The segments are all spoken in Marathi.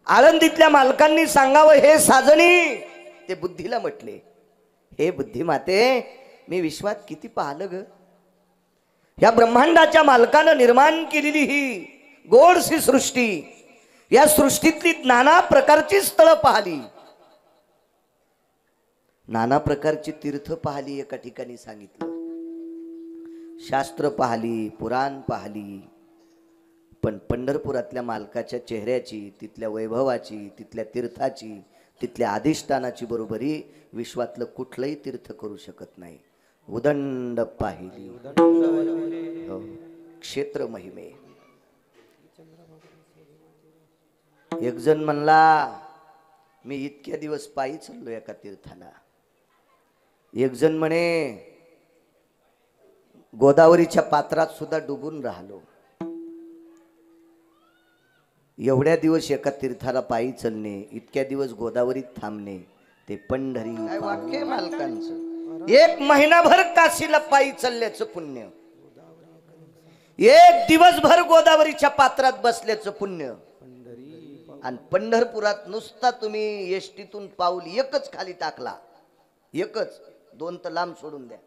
आळंदीतल्या मालकांनी सांगावं, हे साजणी ते बुद्धीला म्हटले, हे बुद्धिमाते, मी विश्वात किती पाहिलं ग. या ब्रह्मांडाच्या मालकानं निर्माण केलेली ही गोडसी सृष्टी, या सृष्टीतली नाना प्रकारची स्थळं पाहिली, नाना प्रकारची तीर्थ पाहिली. एका ठिकाणी सांगितलं, शास्त्र पाहिली, पुराण पाहिली, पण पंढरपुरातल्या मालकाच्या चेहऱ्याची, तिथल्या वैभवाची, तिथल्या तीर्थाची, तिथल्या अधिष्ठानाची बरोबरी विश्वातलं कुठलंही तीर्थ करू शकत नाही. उदंड पाहिली, हो, क्षेत्र महिमे. एक जण म्हणला, मी इतक्या दिवस पायी चाललो एका तीर्थाला. एक जण म्हणे, गोदावरीच्या पात्रात सुद्धा डुबून राहिलो. एवढ्या दिवस एका तीर्थाला पायी चलणे, इतक्या दिवस गोदावरीत थांबणे, ते पंढरी. काय वाक्य मालकांचं. एक महिनाभर काशीला पायी चालल्याचं पुण्य, एक दिवसभर गोदावरीच्या पात्रात बसल्याचं पुण्य, आणि पंढरपुरात नुसता तुम्ही एसटीतून पाऊल एकच खाली टाकला, एकच, दोन तर लांब सोडून द्या,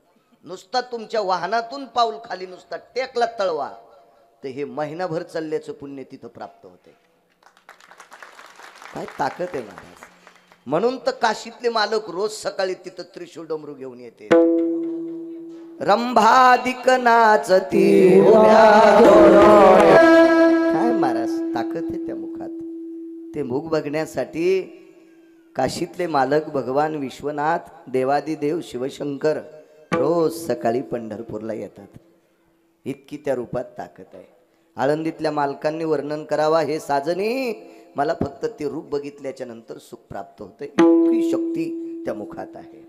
नुसता तुमच्या वाहनातून पाऊल खाली नुसता टेकला तळवा, तर हे महिनाभर चालल्याचं पुण्य तिथं प्राप्त होते. काय ताकद आहे महाराज. म्हणून तर काशीतले मालक रोज सकाळी तिथं त्रिशूळ डमरू घेऊन येते. रंभादिक नाचती, काय महाराज ताकद आहे त्या मुखात. ते मुख बघण्यासाठी काशीतले मालक भगवान विश्वनाथ, देवादिदेव शिवशंकर रोज सकाळी पंढरपूरला येतात. इतकी त्या रूपात ताकद आहे. आळंदीतल्या मालकांनी वर्णन करावा, हे साजनी, मला फक्त ते रूप बघितल्याच्या नंतर सुख प्राप्त होते. इतकी शक्ती त्या मुखात आहे.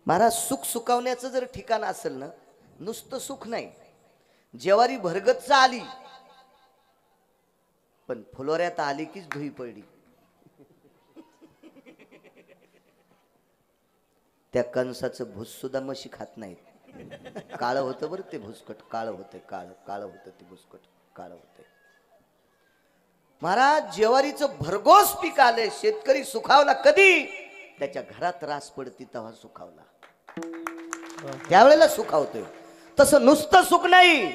महाराज, सुख सुखावण्याचं जर ठिकाण असेल ना, नुसतं सुख नाही, जेवारी भरगच्च आली, पण फुलोऱ्यात आली कीच धुई पडली. त्या कंसाचं भूस सुद्धा म्हशी खात नाहीत. काळ होतं बरं ते भुसकट, काळ होते, काळ काळ होतं ते भुसकट, काळ होते. महाराज, ज्वारीचं भरघोस पीक आले, शेतकरी सुखावला कधी, त्याच्या घरात रास पडती तेव्हा सुखावला, त्यावेळेला सुखावतोय. तसं नुसतं सुख नाही,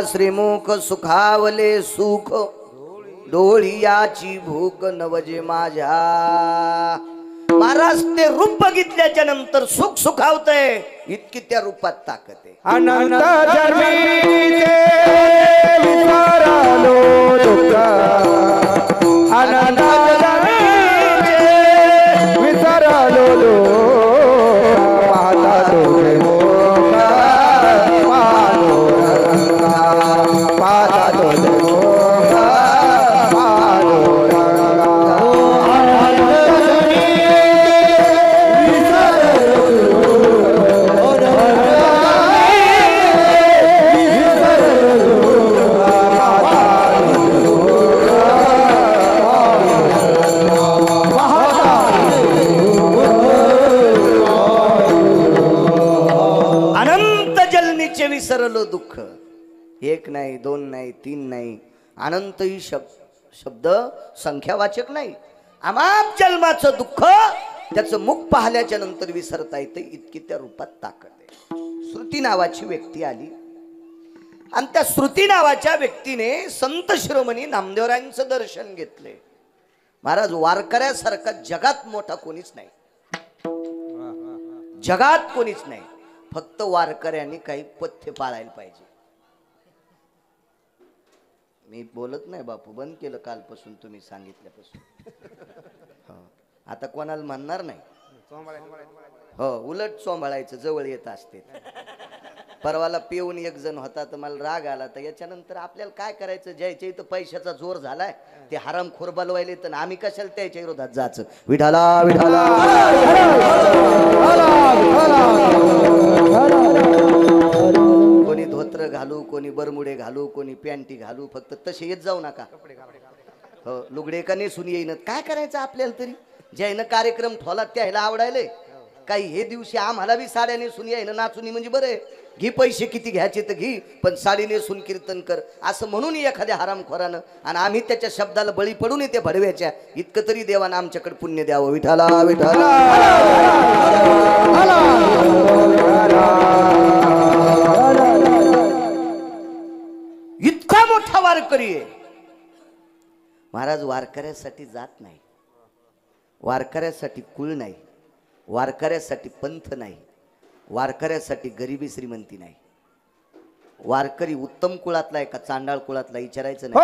श्रीमुख सुखावले सुख, डोळियाची भूक नवजे माझ्या. महाराज, ते रूप बघितल्याच्या नंतर सुख सुखावतंय, इतकी त्या रूपात ताकद आहे. अनंत जन्मीचे विसरलो दुःख, अनंत जन्मीचे विसरलो दुःख, पाहता तुझे मुख, पाहता तुझे मुख, विसरलो दुःख. एक नाही, दोन नाही, तीन नाही, अनंत ही शब्द संख्यावाचक नाही. अमाप जन्माचं दुःख त्याचं मुख पाहिल्याच्या नंतर विसरता येते, इतकी त्या रूपात ताकद आहे. श्रुती नावाची व्यक्ती आली, आणि त्या श्रुती नावाच्या व्यक्तीने संत शिरोमणी नामदेवरायांचं दर्शन घेतले. महाराज, वारकऱ्यासारखा जगात मोठा कोणीच नाही, जगात कोणीच नाही. फक्त वारकऱ्यांनी काही पथ्य पाळायला पाहिजे. मी बोलत नाही बापू, बंद केलं कालपासून, तुम्ही सांगितल्यापासून. आता कोणाला म्हणणार नाही, हो, उलट चोंबाळायचं, जवळ येत असते. परवाला पिऊन एक जण होता तर मला राग आला. तर याच्यानंतर आपल्याला काय करायचं, ज्याच्या इथं पैशाचा जोर झालाय ते हरामखोर बोलवायले, तर आम्ही कशाला त्याच्या विरोधात जायचं. विठाला विठाला. कोणी धोत्र घालू, कोणी बरमुडे घालू, कोणी पॅन्टी घालू, फक्त तसे येत जाऊ नका. हो, लुगडे का नेसून येईन, काय करायचं आपल्याला तरी. ज्यानं कार्यक्रम ठोला त्याला आवडायले. काही हे दिवशी आम्हाला बी साड्या नेसून यायनं नाचून म्हणजे बरं आहे. घे पैसे किती घ्यायचे तर घे, पण साडी नेसून कीर्तन कर असं म्हणून एखाद्या हरामखोरानं, आणि आम्ही त्याच्या शब्दाला बळी पडून येते भडव्याच्या. इतकं तरी देवानं आमच्याकडे पुण्य द्यावं. विठाला विठाला. इतका मोठा वारकरी आहे महाराज. वारकऱ्यासाठी जात नाही, वारकऱ्यासाठी कुळ नाही, वारकऱ्यासाठी पंथ नाही, वारकऱ्यासाठी गरिबी श्रीमंती नाही. वारकरी उत्तम कुळातला आहे का चांडाळ कुळातला विचारायचं नाही.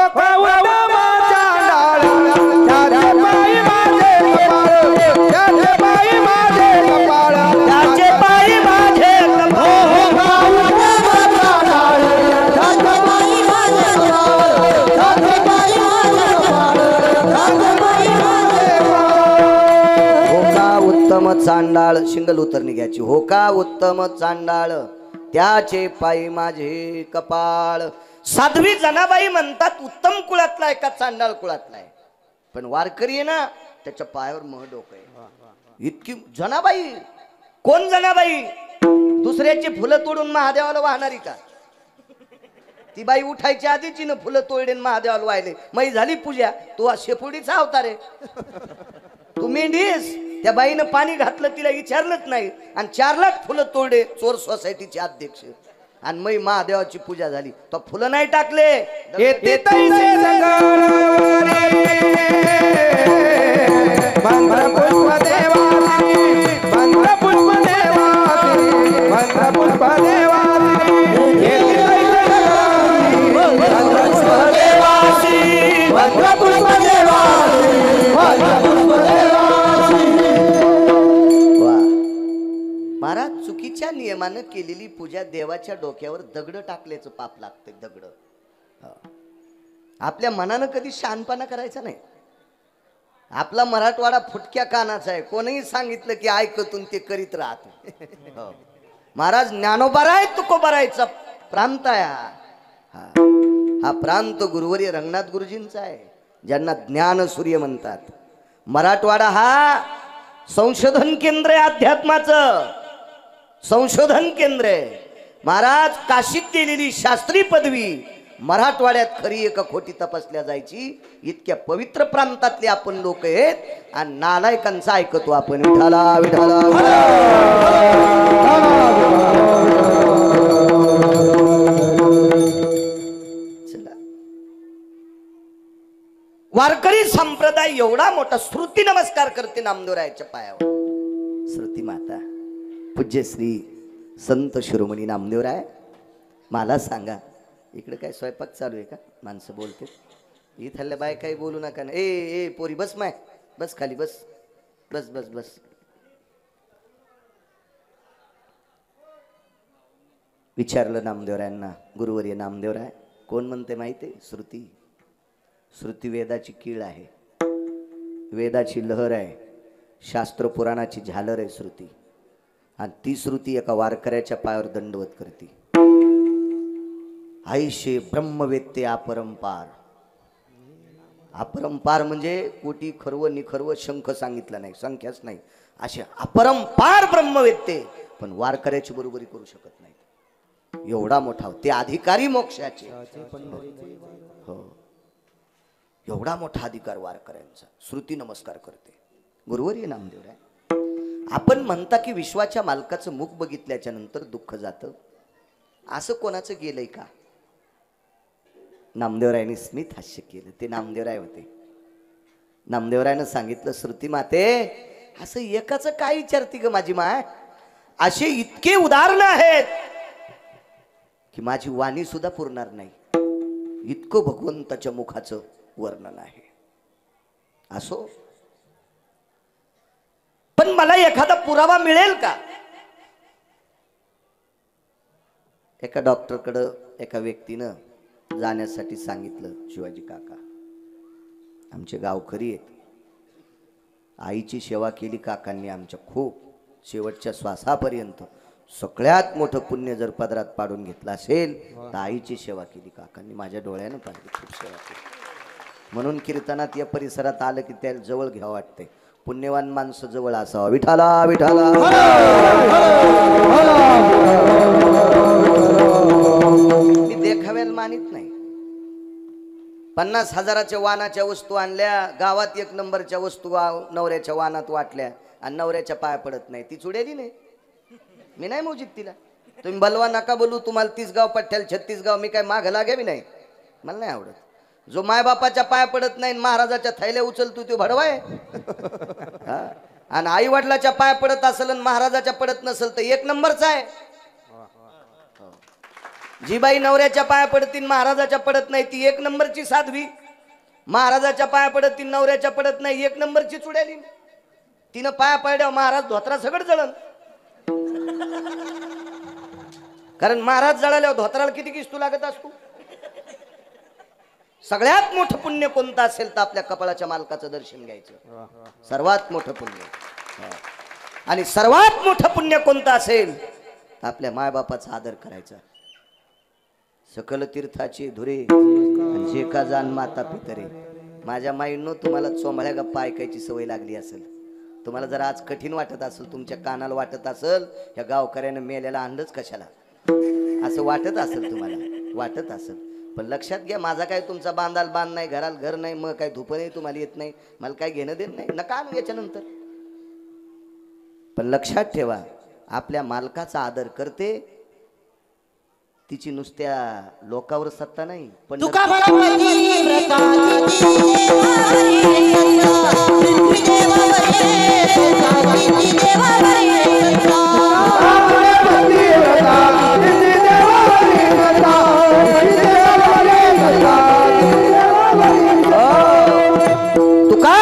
उत्तम चांडाळ शिंगल उतरणी घ्यायची. हो का उत्तम चांडाळ त्याचे पायी माझे कपाळ. साध्वी जनाबाई म्हणतात उत्तम कुळातला आहे का चांडाळ कुळातला आहे, पण वारकरी आहे ना त्याच्या पायावर मह डोकं आहे. इतकी जनाबाई. कोण जनाबाई? दुसऱ्याची फुलं तोडून महादेवाला वाहणारी का? ती बाई उठायच्या आधीची ना फुलं तोडले महादेवाला वाहिले. मै झाली पूजा. तू शेपुडीचा अवतार आहे. तू मेंढीस. त्या बाईनं पाणी घातलं, तिला विचारलंच नाही, आणि 4 लाख फुलं तोडे. चोर सोसायटीचे अध्यक्ष. आणि मै महादेवाची पूजा झाली तो फुलं नाही टाकले. महाराज चुकीच्या नियमानं केलेली पूजा देवाच्या डोक्यावर दगड टाकल्याचं पाप लागतंय. दगड. आपल्या मनानं कधी शहाणपणा करायचा नाही. आपला मराठवाडा फुटक्या कानाचा आहे. कोणीही सांगितलं की ऐकतून ते करीत राहत. महाराज ज्ञानोबाराय तुकोबारायचा प्रांत आहे हा प्रांत गुरुवर्य रंगनाथ गुरुजींचा आहे, ज्यांना ज्ञान सूर्य म्हणतात. मराठवाडा हा संशोधन केंद्र आहे, अध्यात्माचं संशोधन केंद्र आहे. महाराज काशीत केलेली शास्त्री पदवी मराठवाड्यात खरी एका खोटी तपासल्या जायची. इतक्या पवित्र प्रांतातले आपण लोक आहेत, आणि नालायकांचा ऐकतो आपण. विठाला विठाला. चला, वारकरी संप्रदाय एवढा मोठा श्रुती नमस्कार करते नामदेवरायाच्या पायावर. श्रुती माता पूज्य श्री संत शिरोमणी नामदेवराय. मला सांगा, इकडे काय स्वयंपाक चालू आहे का? माणसं बोलते इथल्या बाय काही बोलू नका ना. ए पोरी बस, माय बस खाली, बस बस बस बस. विचारलं नामदेवरायांना, गुरुवर्य नामदेवराय कोण म्हणते माहिती? श्रुती. श्रुती वेदाची कीळ आहे, वेदाची लहर आहे, शास्त्र पुराणाची झालर आहे श्रुती. आणि ती श्रुती एका वारकऱ्याच्या पायावर दंडवत करते. आईशे ब्रह्मवेत्ते अपरंपार. अपरंपार म्हणजे कोटी खर्व निखर्व शंख सांगितलं नाही, संख्याच नाही, असे अपरंपार ब्रह्मवेत्ते पण वारकऱ्याची बरोबरी करू शकत नाही. एवढा मोठा ते अधिकारी मोक्षाचे. हो, एवढा मोठा अधिकार वारकऱ्यांचा. श्रुती नमस्कार करते. गुरुवर्य नामदेवराय, आपण म्हणता की विश्वाच्या मालकाचं मुख बघितल्याच्या नंतर दुःख जातं, असं कोणाचं गेलंय का? नामदेवरायांनी स्मित हास्य केलं. ते नामदेवराय होते. नामदेवरायानं सांगितलं, श्रुती माते असं एकाचं काय विचारती ग माझी माय? असे इतके उदाहरण आहेत की माझी वाणी सुद्धा पुरणार नाही, इतकं भगवंताच्या मुखाचं वर्णन आहे. असो, पण मला एखादा पुरावा मिळेल का? एका डॉक्टरकडं एका व्यक्तीनं जाण्यासाठी सांगितलं. शिवाजी काका आमचे गावकरी आहेत, आईची सेवा केली काकांनी आमच्या खूप, शेवटच्या श्वासापर्यंत. सगळ्यात मोठं पुण्य जर पदरात पाडून घेतलं असेल तर आईची सेवा केली काकांनी, माझ्या डोळ्यानं पाहिली, खूप सेवा केली. म्हणून कीर्तनात या परिसरात आलं की त्या जवळ घ्यावं वाटतंय. पुण्यवान माणसं जवळ असावं. विठाला विठाला. मी देखाव्याला मानित नाही. 50,000च्या वानाच्या वस्तू आणल्या, गावात 1 नंबरच्या वस्तू नवऱ्याच्या वानात वाटल्या आणि नवऱ्याच्या पाया पडत नाही. ती चुडेली नाही, मी नाही मोजित तिला. तुम्ही बलवा नका बोलू, तुम्हाला 30 गाव पठ्ठ्याला 36 गाव, मी काय माग लागावी नाही, मला नाही आवडत. जो मायबापाच्या पाया पडत नाही महाराजाच्या थैल्या उचलतो तो भडवाय. आणि आई वडिलाच्या पाया पडत असेल आणि महाराजाच्या पडत नसेल तर 1 नंबरचा आहे. जी बाई नवऱ्याच्या पाया पडतील महाराजाच्या पडत नाही ती 1 नंबरची साध्वी. महाराजाच्या पाया पडतील नवऱ्याच्या पडत नाही 1 नंबरची चुड्याली. तिनं पाया पडल्यावर महाराज धोत्रा सगळं जळण. कारण महाराज जळाल्यावर धोत्राला किती किस्तू लागत असतो. सगळ्यात मोठं पुण्य कोणतं असेल तर आपल्या कपाळाच्या मालकाचं दर्शन घ्यायचं, सर्वात मोठं पुण्य. आणि सर्वात मोठं पुण्य कोणतं असेल तर आपल्या मायबापाचा आदर करायचा. सकल तीर्थाची धुरे जे का जाण माता पितरे. माझ्या माईंनो तुम्हाला चोंबळ्या गप्पा ऐकायची सवय लागली असेल. तुम्हाला जर आज कठीण वाटत असेल, तुमच्या कानाला वाटत असेल या गावकऱ्यानं मेल्याला आणलंच कशाला, असं वाटत असेल, तुम्हाला वाटत असेल. पण लक्षात घ्या, माझा काय तुमचा बांधाल बांध नाही, घराला घर नाही, मग काय धुप नाही, तुम्हाला येत नाही, मला काय घेणं देत नाही, नका आणू याच्यानंतर. पण लक्षात ठेवा, आपल्या मालकाचा आदर करते तिची नुसत्या लोकावर सत्ता नाही, पण तुका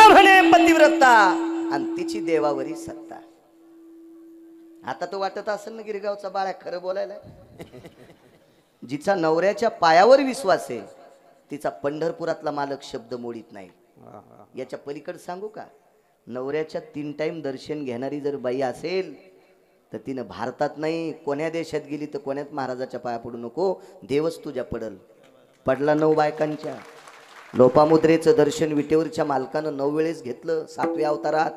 म्हणे पतिव्रता आणि तिची देवावरी सत्ता. आता तो वाटत असेल ना गिरगावचा बाळा खरं बोलायला. जिचा नवऱ्याच्या पायावर विश्वास आहे तिचा पंढरपुरातला मालक शब्द मोडीत नाही. याच्या पलीकडे सांगू का, नवऱ्याच्या 3 टाइम दर्शन घेणारी जर बाई असेल तर तिनं भारतात नाही कोण्या देशात गेली तर कोण्यात महाराजाच्या पाया पडू नको, देवच तुझ्या पडल. पडला 9 बायकांच्या. लोपामुद्रेचं दर्शन विटेवरच्या मालकानं 9 वेळेस घेतलं 7व्या अवतारात.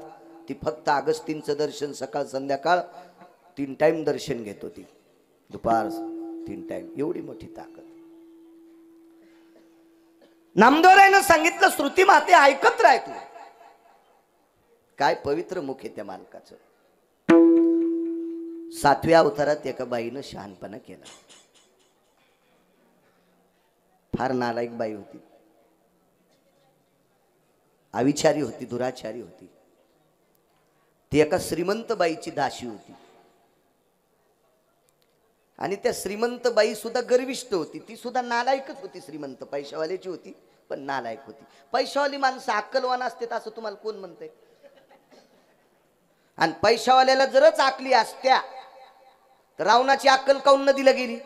ती फक्त अगस्तींचं दर्शन सकाळ संध्याकाळ 3 टाइम दर्शन घेत होती, दुपार 3 टाइम. एवढी मोठी ताकद. नामदेवरायनं सांगितलं श्रुती माते ऐकत राह तू. काय पवित्र मुख आहे त्या मालकाचं. 7व्या अवतारात एका बाईनं शहाणपणा केला. फार नालायक बाई होती, अविचारी होती, दुराचारी होती. ती एका श्रीमंत बाईची दासी होती. आणि त्या श्रीमंत बाई सुद्धा गर्विष्ठ होती. ती सुद्धा नालायकच होती. श्रीमंत पैशावाल्याची होती पण नालायक होती. पैशावाली माणसं अक्कलवान असतात असं तुम्हाला कोण म्हणतंय. आणि पैशावाल्याला जरच आकली असत्या तर रावणाची अक्कल काऊन न दिला गेली.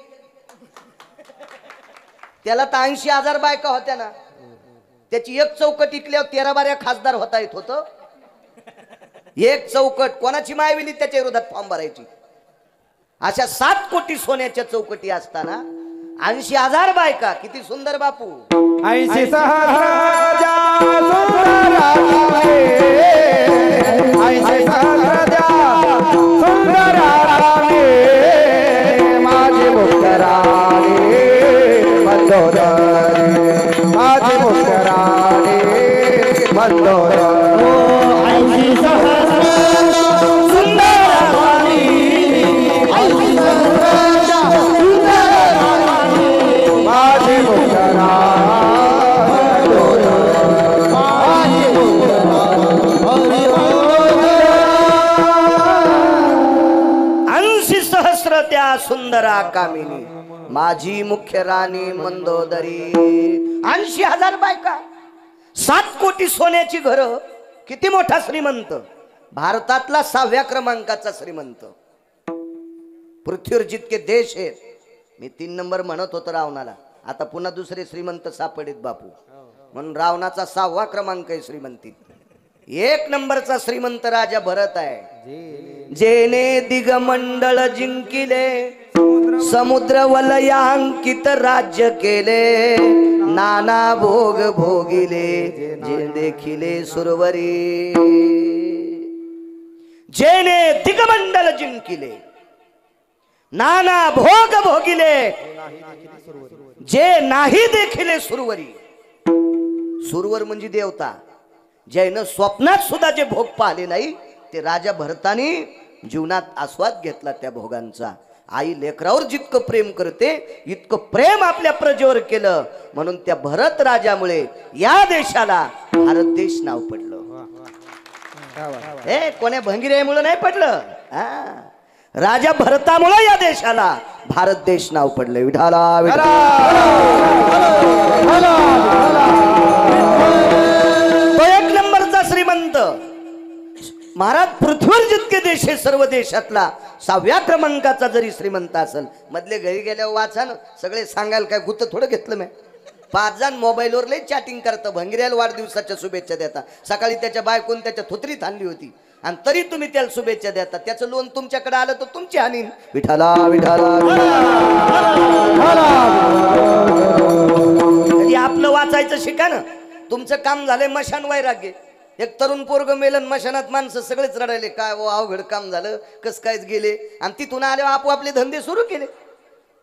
त्याला तर 80,000 बायका होत्या ना, त्याची एक चौकट इकल्यावर 13-12 खासदार होता येत होतं. एक चौकट कोणाची मायविली त्याच्या विरोधात फॉर्म भरायची. अशा 7 कोटी सोन्याच्या चौकटी असताना 80,000 बायका. किती सुंदर बापू. 80,000 माझे मुक्तराणे मंदोदरी, माझे मुक्तराणे मंदोदरी. 80,000 त्या सुंदरा कामिनी माझी मुख्य राणी मंदोदरी. 80,000 बायका, 7 कोटी सोन्याची घरं. किती मोठा श्रीमंत. भारतातला 6व्या क्रमांकाचा श्रीमंत. पृथ्वीवर जितके देश आहेत मी 3 नंबर म्हणत होतो रावणाला, आता पुन्हा दुसरे श्रीमंत सापडीत बापू, म्हणून रावणाचा 6वा क्रमांक आहे श्रीमंतीत. 1 नंबरचा श्रीमंत राजा भरत आहे. जेने दिगमंडळ जिंकिले, समुद्र वलयांकित राज्य केले, नाना भोग भोगिले, जे देखिले सुरवरी. जेने दिगमंडळ जिंकिले, नाना भोग भोगिले, जे नाही देखिले सुरवरी. सुरवर म्हणजे देवता. ज्यानं स्वप्नात सुद्धा जे भोग पाहिले नाही, ते राजा भरतानी जीवनात आस्वाद घेतला त्या भोगांचा. आई लेकरावर जितकं प्रेम करते, इतकं प्रेम आपल्या प्रजेवर केलं, म्हणून त्या भरत राजामुळे या देशाला भारत देश नाव पडलं. हे कोण्या भंगिरेमुळे नाही पडलं, राजा भरतामुळे या देशाला भारत देश नाव पडलं. विठाला तो 1 नंबरचा श्रीमंत महाराज. पृथ्वीवर जितके देश आहे, सर्व देशातला 6व्या क्रमांकाचा जरी श्रीमंत असेल, मधले घरी गेल्यावर वाचा ना, सगळे सांगाल काय गुत्त थोडं घेतलं मी. 5 जण मोबाईलवर लई चॅटिंग करतं, भंगिऱ्याला वाढदिवसाच्या शुभेच्छा देता. सकाळी त्याच्या बायकोन त्याच्या थुत्रीत आणली होती, आणि तरी तुम्ही त्याला शुभेच्छा देता. त्याचं लोन तुमच्याकडे आलं तर तुमची हानी. विठाला विठाला आपलं वाचायचं शिका ना. तुमचं काम झालंय मशान वैराग्य. एक तरुण पोरग मेलन, मशानात माणसं सगळेच रडायले, काय वो अवघड काम झालं, कस कायच गेले. आणि तिथून आले आपोआपले धंदे सुरू केले.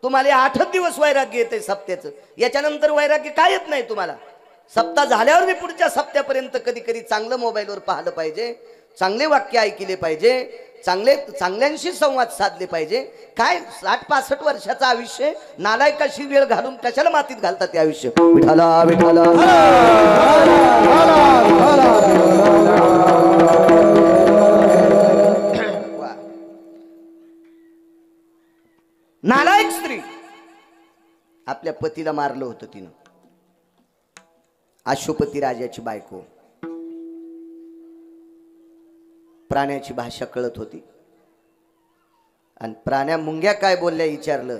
तुम्हाला 8 दिवस वैराग्य येते सप्त्याचं, याच्यानंतर वैराग्य काय येत नाही तुम्हाला. सप्ताह झाल्यावर मी पुढच्या सप्त्यापर्यंत कधी कधी चांगलं मोबाईलवर पाहिलं पाहिजे, चांगले वाक्य ऐकले पाहिजे, चांगल्यांशी संवाद साधले पाहिजे. काय 60-65 वर्षाचं आयुष्य नालायकाशी वेळ घालून कशाला मातीत घालतात ते आयुष्य. विठाला विठाला नालायक स्त्री आपल्या पतीला मारलं होतं तिनं. अश्वपती राजाची बायको. प्राण्याची भाषा कळत होती, आणि प्राण्या मुंग्या काय बोलल्या विचारलं,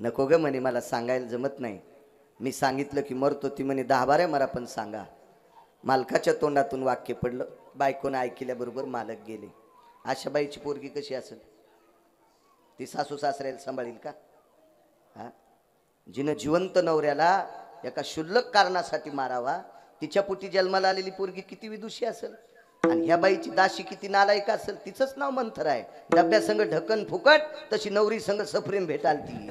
नको ग म्हणे, मला सांगायला जमत नाही. मी सांगितलं की मरतो. ती म्हणे 10-12 मरा पण सांगा. मालकाच्या तोंडातून वाक्य पडलं. बायकोनं ऐकल्याबरोबर मालक गेले. अशा बाईची पोरगी कशी असेल? ती सासू सासऱ्याला सांभाळील का? जिनं जिवंत नवऱ्याला एका क्षुल्लक कारणासाठी मारावा, तिच्या पोटी जन्माला आलेली पोरगी किती विदुषी असेल. आणि ह्या बाईची दाशी किती नालायक असेल. तिचंच नाव मंथर आहे. डब्या संग ढकन फुकट, तशी नवरी संग सप्रेम भेटालती.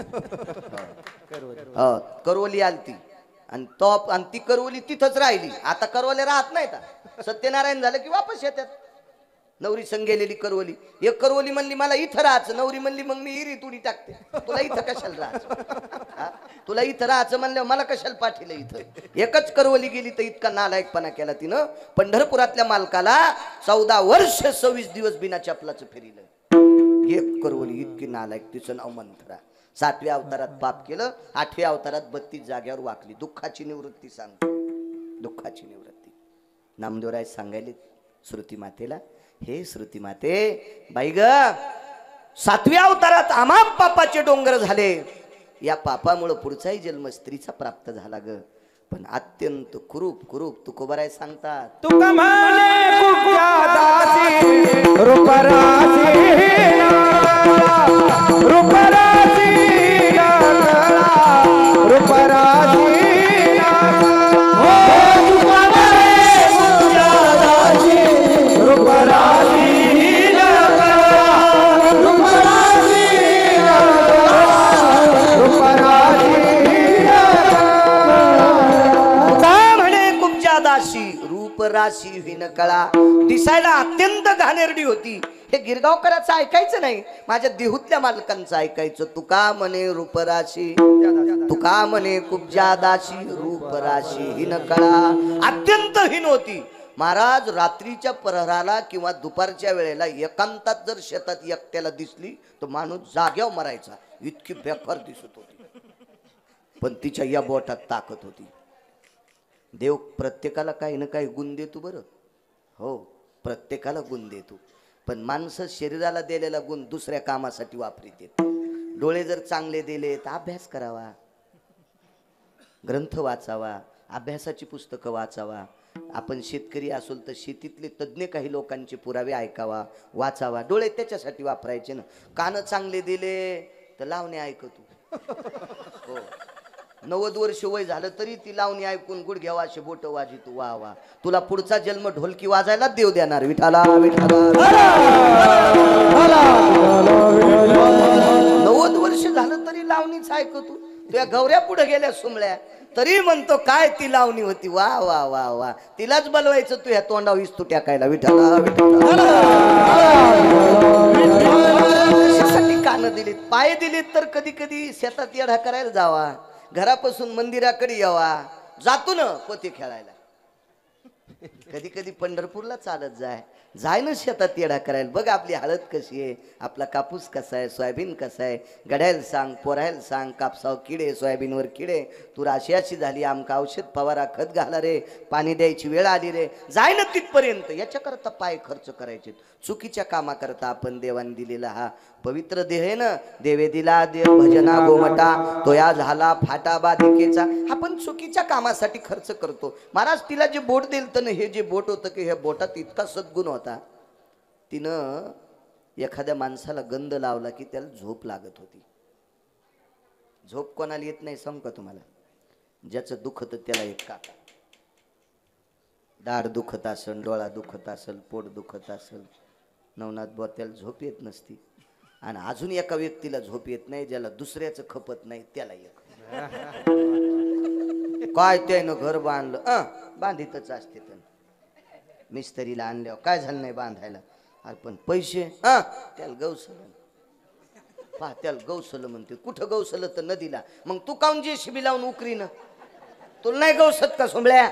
करवली आलती, आणि ती करवली तिथंच राहिली. आता करवले राहत नाही का, सत्यनारायण झालं की वापस येतात. नवरी संग गेलेली करवली. एक करवली म्हणली मला इथं राहायचं, नवरी म्हणली मग मी इरी तुडी टाकते, तुला इथं कशाला राहायचं, तुला इथं राहायचं म्हणल्यावर मला कशाला पाठीलं इथं. एकच करवली गेली तर इतका नालायकपणा केला तिनं. पंढरपुरातल्या मालकाला 14 वर्ष 26 दिवस बिना चपलाचं फिरिलं. एक करवली इतकी नालायक, तिचं नाव मंथरा. 7व्या अवतारात पाप केलं, 8व्या अवतारात 32 जाग्यावर वाकली. दुःखाची निवृत्ती सांगतो, दुःखाची निवृत्ती. नामदेवराय सांगायले श्रुती मातेला, हे श्रुती माते, बाई ग, 7व्या अवतारात आमाप पापाचे डोंगर झाले. या पापामुळे पुढचाही जन्म स्त्रीचा प्राप्त झाला ग. पण अत्यंत कुरूप कुरूप तुकोबाराय सांगतात, तुका म्हणे कुक्या दासी रूपरासी रूपरासी रूपरासी राशी विनकळा. दिसायला अत्यंत घाणेरडी होती. हे गिरगावकरांचं ऐकायचं नाही, माझ्या देहूतल्या मालकांचं ऐकायचं. तुका म्हणे रूपराशी, तुका म्हणे कुब्जा दाशी, रूपराशी हिनकळा. अत्यंत हीन होती. महाराज रात्रीच्या प्रहराला किंवा दुपारच्या वेळेला एकांतात जर शेतात एकट्याला दिसली तर माणूस जाग्यावर मरायचा, इतकी बेकार दिसत होती. पण तिच्या या बोटात ताकद होती. देव प्रत्येकाला काही ना काही गुण देतो बरं. हो, प्रत्येकाला गुण देतो, पण माणसं शरीराला दिलेला गुण दुसऱ्या कामासाठी वापरतात. डोळे जर चांगले दिले तर अभ्यास करावा, ग्रंथ वाचावा, अभ्यासाची पुस्तकं वाचावा. आपण शेतकरी असोल तर शेतीतले तज्ज्ञ काही लोकांचे पुरावे ऐकावा, वाचावा. डोळे त्याच्यासाठी वापरायचे ना. कान चांगले दिले तर लावणे ऐकतो. हो, 90 वर्ष वय झालं तरी ती लावणी ऐकून गुडघ्यावा असे बोट वाजितो. वा वा, तुला पुढचा जन्म ढोलकी वाजायला देव देणार. विठाला विठाला. 90 वर्ष झालं तरी लावणीच ऐकतो. तुझ्या गौऱ्या पुढे गेल्या सुमळ्या तरी म्हणतो काय ती लावणी होती. वा वा वा वा, तिलाच बोलवायचं तू ह्या तोंडावर इस्तू टाकायला. विठाला विठाला. कान दिलीत, पाय दिलीत तर कधी कधी शेतात येढा करायला जावा, घरापासून मंदिराकडे यावा. जातो ना पोते खेळायला. कधी कधी पंढरपूरला चालत जाय ना शेतात येढा करायला. बघ आपली हळद कशी आहे, आपला कापूस कसा आहे, सोयाबीन कसं आहे. गड्याला सांग, पोरायला सांग, कापसावर किडे, सोयाबीनवर किडे, तू अशी झाली, आमका औषध फवारा, खत घाला रे, पाणी द्यायची वेळ आली रे. जाय ना तिथपर्यंत. याच्याकरता पाय खर्च करायचे. चुकीच्या कामाकरता आपण देवाने दिलेला हा पवित्र देह आहे ना. देवे दिला देव भजना गोमटा, तो या झाला फाटा बाधिकेचा. आपण चुकीच्या कामासाठी खर्च करतो. महाराज तिला जे बोट दिलं तर हे जे बोट होतं की ह्या बोटात इतका सद्गुण होता, तिनं एखाद्या माणसाला गंध लावला की त्याला झोप लागत होती. झोप कोणाला येत नाही सांग का तुम्हाला? ज्याचं दुखत त्याला एक काका. दाढ दुखत असेल, डोळा दुखत असेल, पोट दुखत असेल, नवनाथ बुवा त्याला झोप येत नसती. आणि अजून एका व्यक्तीला झोप येत नाही, ज्याला दुसऱ्याचं खपत नाही त्याला एक. काय त्यानं घर बांधलं, बांधितच असते. मिस्त्रीला आणल्यावर काय झालं नाही बांधायला. अरे पण पैसे, त्याला गौसलं. पहा त्याला गौसलं म्हणते. कुठं गौसलं तर नदीला. मग तू काऊन JCB लावून उकरीनं? तुला नाही गौसत का सोंबळ्या?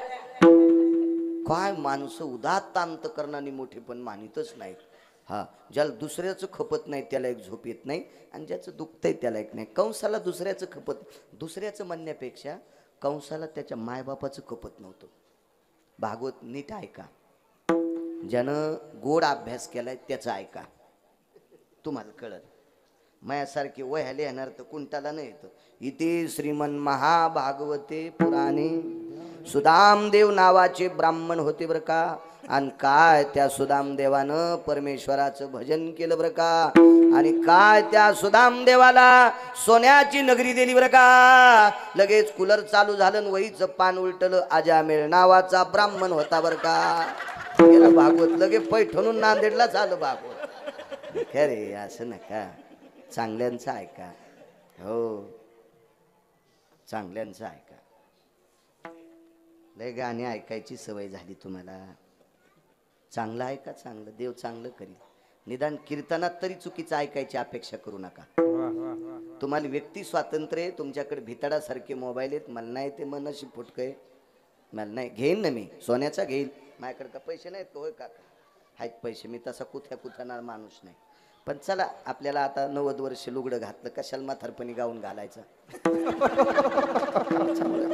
काय माणसं उदात्त अंतकरणाने मोठे पण मानितच नाहीत. हा, ज्याला दुसऱ्याचं खपत नाही त्याला एक झोप येत नाही, आणि ज्याचं दुखतंय त्याला एक नाही. कंसाला दुसऱ्याचं खपत, दुसऱ्याचं म्हणण्यापेक्षा कंसाला त्याच्या मायबापाचं खपत नव्हतं. भागवत नीट ऐका. ज्यानं गोड अभ्यास केलाय त्याचं ऐका, तुम्हाला कळत. माझ्यासारखे वह्या लिहिणार तर कुंटाला नाही येतं. इथे श्रीमन महाभागवते पुराणे सुदामदेव नावाचे ब्राह्मण होते बरं का. आणि काय त्या सुदामदेवानं परमेश्वराचं भजन केलं बरं का. आणि काय त्या सुदामदेवाला सोन्याची नगरी दिली बरं का. लगेच कूलर चालू झालं, वहीचं पान उलटलं. अजामेळ नावाचा ब्राह्मण होता बरं का. गेलं भागवत. लगे पैठणून नांदेडला झालं भागवत. खरे असं नका, चांगल्यांचं ऐका. हो, चांगल्यांचं ऐका. लय गाणी ऐकायची सवय झाली तुम्हाला. चांगलं ऐका, चांगलं. देव चांगलं करील. निदान कीर्तनात तरी चुकीचं ऐकायची अपेक्षा करू नका. तुम्हाला व्यक्ती स्वातंत्र्य. तुमच्याकडे भितडासारखे मोबाईल आहेत. मला नाही ते मनशी फुटकय, मला नाही. घेईन ना मी, सोन्याचा घेईन. माझ्याकडे का पैसे नाहीत का? होय काका, आहेत पैसे. मी तसा कुथ्यानार माणूस नाही. पण चला, आपल्याला आता 90 वर्ष लुगडं घातलं, कशाला म्हातारपणी गाऊन घालायचं.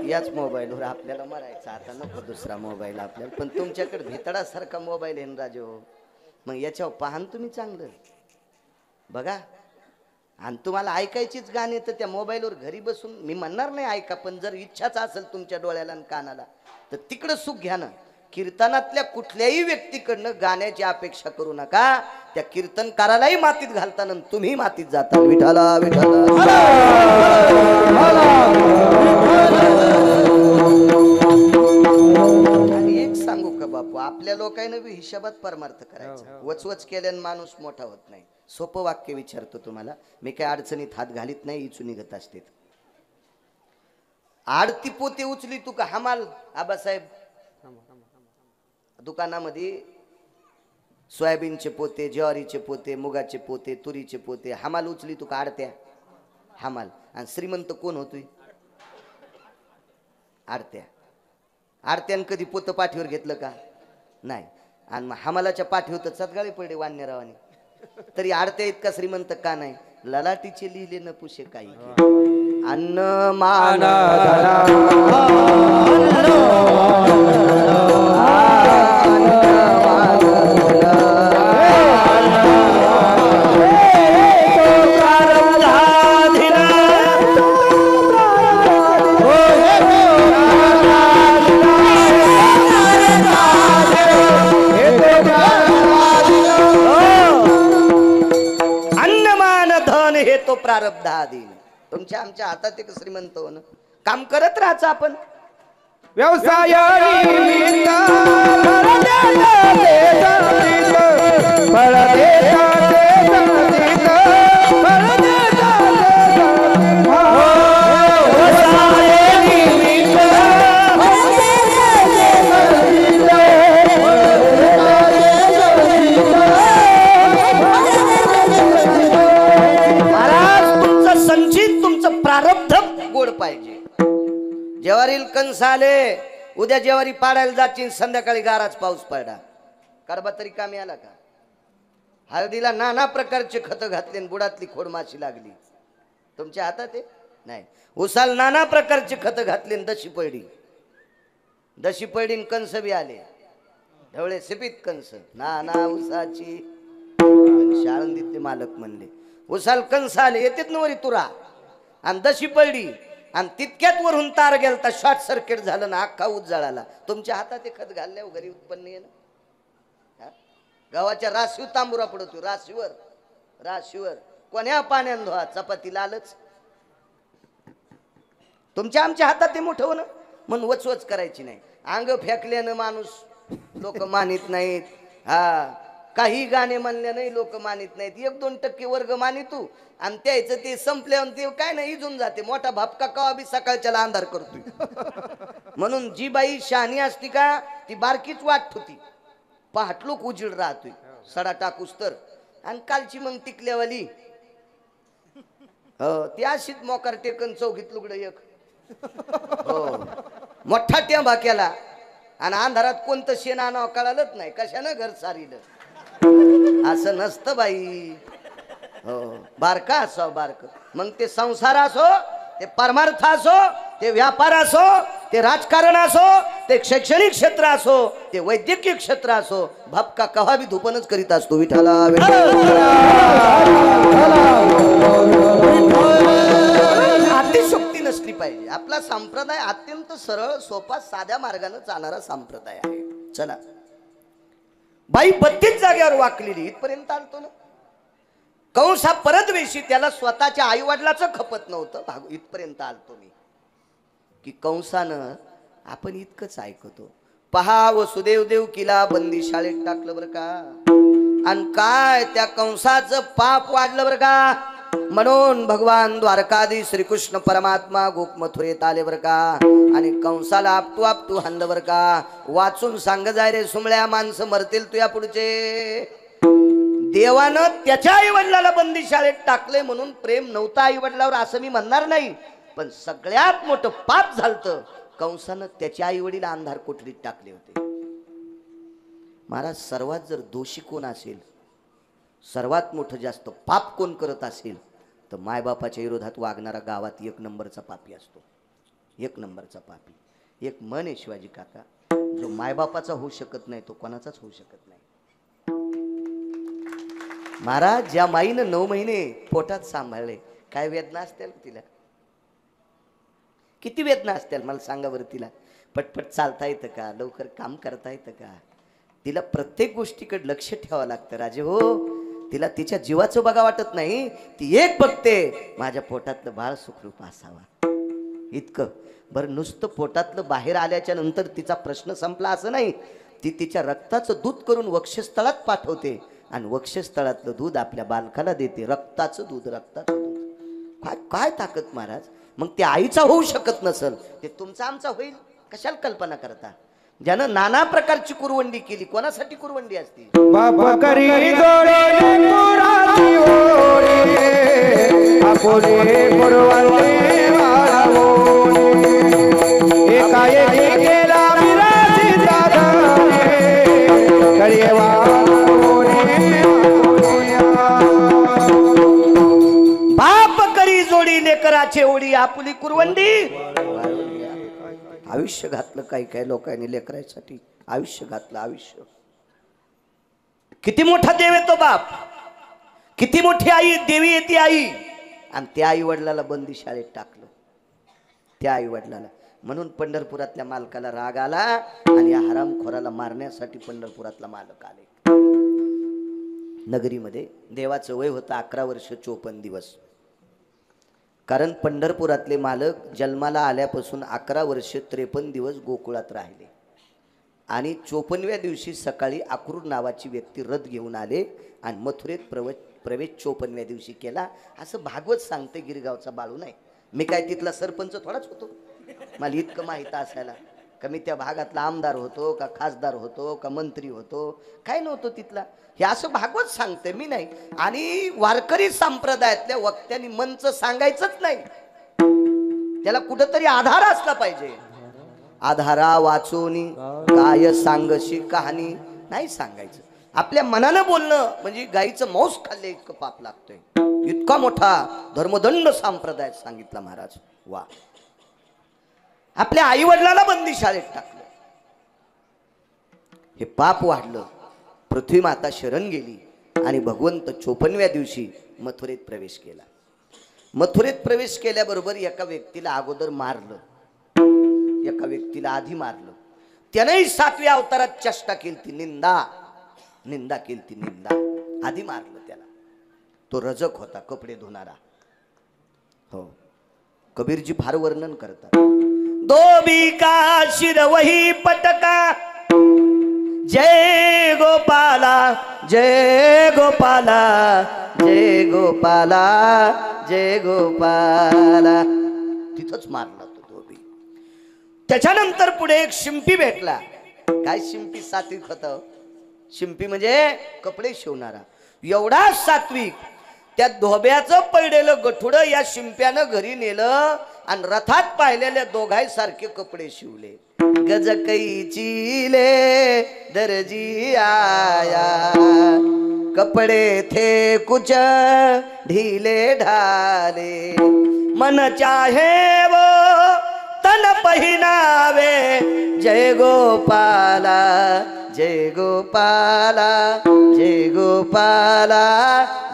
याच मोबाईलवर आपल्याला मरायचं. आता नको दुसरा मोबाईल आपल्याला. पण तुमच्याकडे भितडासारखा मोबाईल आहे ना राजो, मग याच्यावर पाहन तुम्ही चांगलं बघा. आणि तुम्हाला ऐकायचीच गाणी तर त्या मोबाईलवर घरी बसून, मी म्हणणार नाही ऐका, पण जर इच्छाच असेल तुमच्या डोळ्याला आणि कानाला तर तिकडं सुख घ्या ना. कीर्तनातल्या कुठल्याही व्यक्तीकडनं गाण्याची अपेक्षा करू नका. त्या कीर्तनकारालाही मातीत घालताना तुम्ही मातीत जाता. विठाला विठाला. आणि एक सांगू का बापू, आपल्या लोकांना बी हिशोबात परमार्थ करायचा. वचवच केल्यानं माणूस मोठा होत नाही. सोपं वाक्य विचारतो तुम्हाला, मी काय अडचणीत हात घालीत नाही, इचू निघत असते. आडती पोते उचली तू का हमाल आबासाहेब दुकानामध्ये सोयाबीनचे पोते, ज्वारीचे पोते, मुगाचे पोते, तुरीचे पोते, हमाल उचली तू का आडत्या? हमाल. आणि श्रीमंत कोण होतोय? आडत्या. आडत्यानं कधी पोतं पाठीवर घेतलं का? नाही. आणि मग हमालाच्या पाठीवर तर सदगाळी पडले वान्यरावाने. तरी आडत्या इतका श्रीमंत का नाही? ललाटीचे लिहिले न पुशे काही. अन्न मान प्रारब्धाधीन. तुमच्या आमच्या हातात एक श्रीमंत होणं, काम करत राहायचं आपण. व्यवसाय निमित्त फळ देशाचे संगीत, फळ देशाचे व्यवसाय निमित्त महाराज तुमचं संचित, तुमचं प्रारब्ध गोड पाहिजे. ज्वारील कंस आले, उद्या ज्वारी पाडायला जातील, संध्याकाळी गाराच पाऊस पडला, कडबा तरी कामी आला का? हळदीला नाना प्रकारचे खत घातले, बुडातली खोडमाशी लागली, तुमच्या हातात आहे नाही. उसाल नाना प्रकारचे खत घातले, दशी पडली कंस बी आले, ढवळे सिपीत कंस नाना उसाची. शाळंदीतले मालक म्हणले उसाल कंस आले, येतेत ना वरी तुरा, आणि दशी पडली, आणि तितक्यात वरून तार गेलता, शॉर्ट सर्किट झालं ना, अख्खा ऊस जळाला. तुमच्या हातात हे खत घालल्यावर घरी उत्पन्न आहे ना. गावाच्या राशीवर तांबुरा पडतो, राशीवर कोण्या पाण्यानं धुवा, चपाती लालच. तुमच्या आमच्या हातात ते मोठं होणं म्हणून वचवच करायची नाही. अंग फेकल्यानं माणूस लोक मानित नाहीत. हा, काही गाणे म्हणले नाही लोक मानित नाहीत. 1-2% वर्ग मानितू, आणि त्याचं ते संपल्यावर ते काय नाही इजून जाते. मोठा भापका कवा बी सकाळच्याला अंधार करतोय. म्हणून जी बाई शहाणी असती का, ती बारकीच वाट होती, पहाटलोक उजीड राहतोय सडा टाकूस तर. आणि कालची मग टिकल्यावाली हो, ती अशीच मोकार टेकन चौघीत लुगडं एक हो मोठा टेंबा केला, आणि अंधारात कोणतं शेण आणावं कळालंच नाही, कशानं घर सारीलं. असं नसतं बाई. हो, बारका असो बारक, मग ते संसार असो, ते परमार्थ असो, ते व्यापार असो, ते राजकारण असो, ते शैक्षणिक क्षेत्र असो, ते वैद्यकीय क्षेत्र असो, भापका कवा बी धुपनच करीत असतो. विठाला अतिशोक्ती नसली पाहिजे. आपला संप्रदाय अत्यंत सरळ सोपा साध्या मार्गाने चालणारा संप्रदाय आहे. चला, बाई 32 जागेवर वाकलेली, इथपर्यंत आलतो ना. कंस हा परद्वेषी, त्याला स्वतःच्या आई वडिलाचं खपत नव्हतं. इथपर्यंत आलतो मी की कंसानं आपण इतकंच ऐकतो. पहा वसुदेव देवकीला बंदी शाळेत टाकलं बरं का, आणि काय त्या कंसाचं पाप वाढलं बरं का. म्हणून भगवान द्वारकाधीश श्रीकृष्ण परमात्मा गोप मथुरेत आले बरं का, आणि कंसाला आपटू हाणलं बरं का. वाचून सांग जाय रे सुमळ्या, माणसं मरतील तुया पुढचे. देवानं त्याच्या आई वडिलाला बंदी शाळेत टाकले म्हणून प्रेम नव्हतं आई वडिलावर असं मी म्हणणार नाही, पण सगळ्यात मोठं पाप झालतं. कंसानं त्याच्या आई वडील अंधार कोठडीत टाकले होते. महाराज, सर्वात जर दोषी कोण असेल, सर्वात मोठं जास्त पाप कोण करत असेल, तर मायबापाच्या विरोधात वागणारा गावात 1 नंबरचा पापी असतो. 1 नंबरचा पापी. एक मन आहे शिवाजी काका, जो मायबापाचा होऊ शकत नाही तो कोणाचाच होऊ शकत नाही. महाराज, ज्या माईनं 9 महिने पोटात सांभाळले, काय वेदना असतील तिला, किती वेदना असतील मला सांगा बरं. तिला पटपट चालता येतं का, लवकर काम करता येतं का, तिला प्रत्येक गोष्टीकडे लक्ष ठेवावं लागतं राजे हो. तिला तिच्या जीवाचं बघा वाटत नाही, ती एक बघते माझ्या पोटातलं बाळ सुखरूप असावा इतकं. बरं, नुसतं पोटातलं बाहेर आल्याच्या नंतर तिचा प्रश्न संपला असं नाही, ती तिच्या रक्ताचं दूध करून वक्षस्थळात पाठवते, आणि वक्षस्थळातलं दूध आपल्या बालकाला देते. रक्ताचं दूध. काय काय ताकद महाराज. मग ते आईचा होऊ शकत नसल, ते तुमचा आमचा होईल. कशाला कल्पना करता. ज्यानं नाना प्रकारची कुरवंडी केली, कोणासाठी कुरवंडी असते. बाप करी जोडे पुराती ओढे, आपुले कुरवंडी वाळवोनी. एकाएकी केला विराजी दादाने, बाप करी जोडी लेकराचे ओढी, आपुली कुरवंडी. आयुष्य घातलं काही काही लोकांनी लेकरासाठी, आयुष्य घातलं. आयुष्य किती मोठा देव आहे तो बाप, किती मोठी आई देवी आहे ती आई. आणि त्या आई वडिलाला बंदी शाळेत टाकलं, त्या आई वडिलाला. म्हणून पंढरपुरातल्या मालकाला राग आला, आणि या हरामखोराला मारण्यासाठी पंढरपुरातला मालक आले. नगरीमध्ये देवाचं वय होतं 11 वर्ष 54 दिवस. कारण पंढरपुरातले मालक जन्माला आल्यापासून 11 वर्ष 53 दिवस गोकुळात राहिले आणि 54व्या दिवशी सकाळी अक्रूर नावाची व्यक्ती रथ घेऊन आले आणि मथुरेत प्रवेश 54व्या दिवशी केला असं भागवत सांगते. गिरगावचा बाळू नाही, मी काय तिथला सरपंच थोडाच होतो, मला इतकं माहिती असायला का मी त्या भागातला आमदार होतो का खासदार होतो का मंत्री होतो, काय नव्हतं तिथला. हे असं भागवत सांगते, मी नाही. आणि वारकरी संप्रदायातल्या वक्त्यांनी मंच सांगायचंच नाही, त्याला कुठंतरी आधार असला पाहिजे. आधारा वाचून काय सांगशी कहाणी नाही सांगायचं, आपल्या मनानं बोलणं म्हणजे गाईचं मांस खाल्ले इतकं पाप लागतोय. इतका मोठा धर्मदंड संप्रदाय सांगितला महाराज. वा, आपल्या आई वडिलाला बंदी शाळेत टाकलं, हे पाप वाढलं. पृथ्वी माता शरण गेली आणि भगवंत 54व्या दिवशी मथुरेत प्रवेश केला. मथुरेत प्रवेश केल्याबरोबर एका व्यक्तीला अगोदर मारलं, एका व्यक्तीला आधी मारलं. त्यानंही 7व्या अवतारात चेष्टा केली, ती निंदा केली, ती निंदा. आधी मारलं त्याला. तो रजक होता, कपडे धुणारा. हो, कबीरजी फार वर्णन करतात. धोबी का शिर वही पटका, जय गोपाला जय गोपाला जय गोपाला जय गोपाला. तिथंच मारला तो धोबी. त्याच्यानंतर पुढे एक शिंपी भेटला. काय शिंपी? सात्विक होता. शिंपी म्हणजे कपडे शिवणारा. एवढा सात्विक, त्या धोब्याचं पडलेलं गठुडं या शिंप्यानं घरी नेलं आणि रथात पाहिलेल्या दोघाय सारखे कपडे शिवले. गजकैची ले दर्जी आया, कपडे थे कुछ ढीले ढाले, मन चाहे वो तन पहिनावे, जय गोपाला जय गोपाला जय गोपाला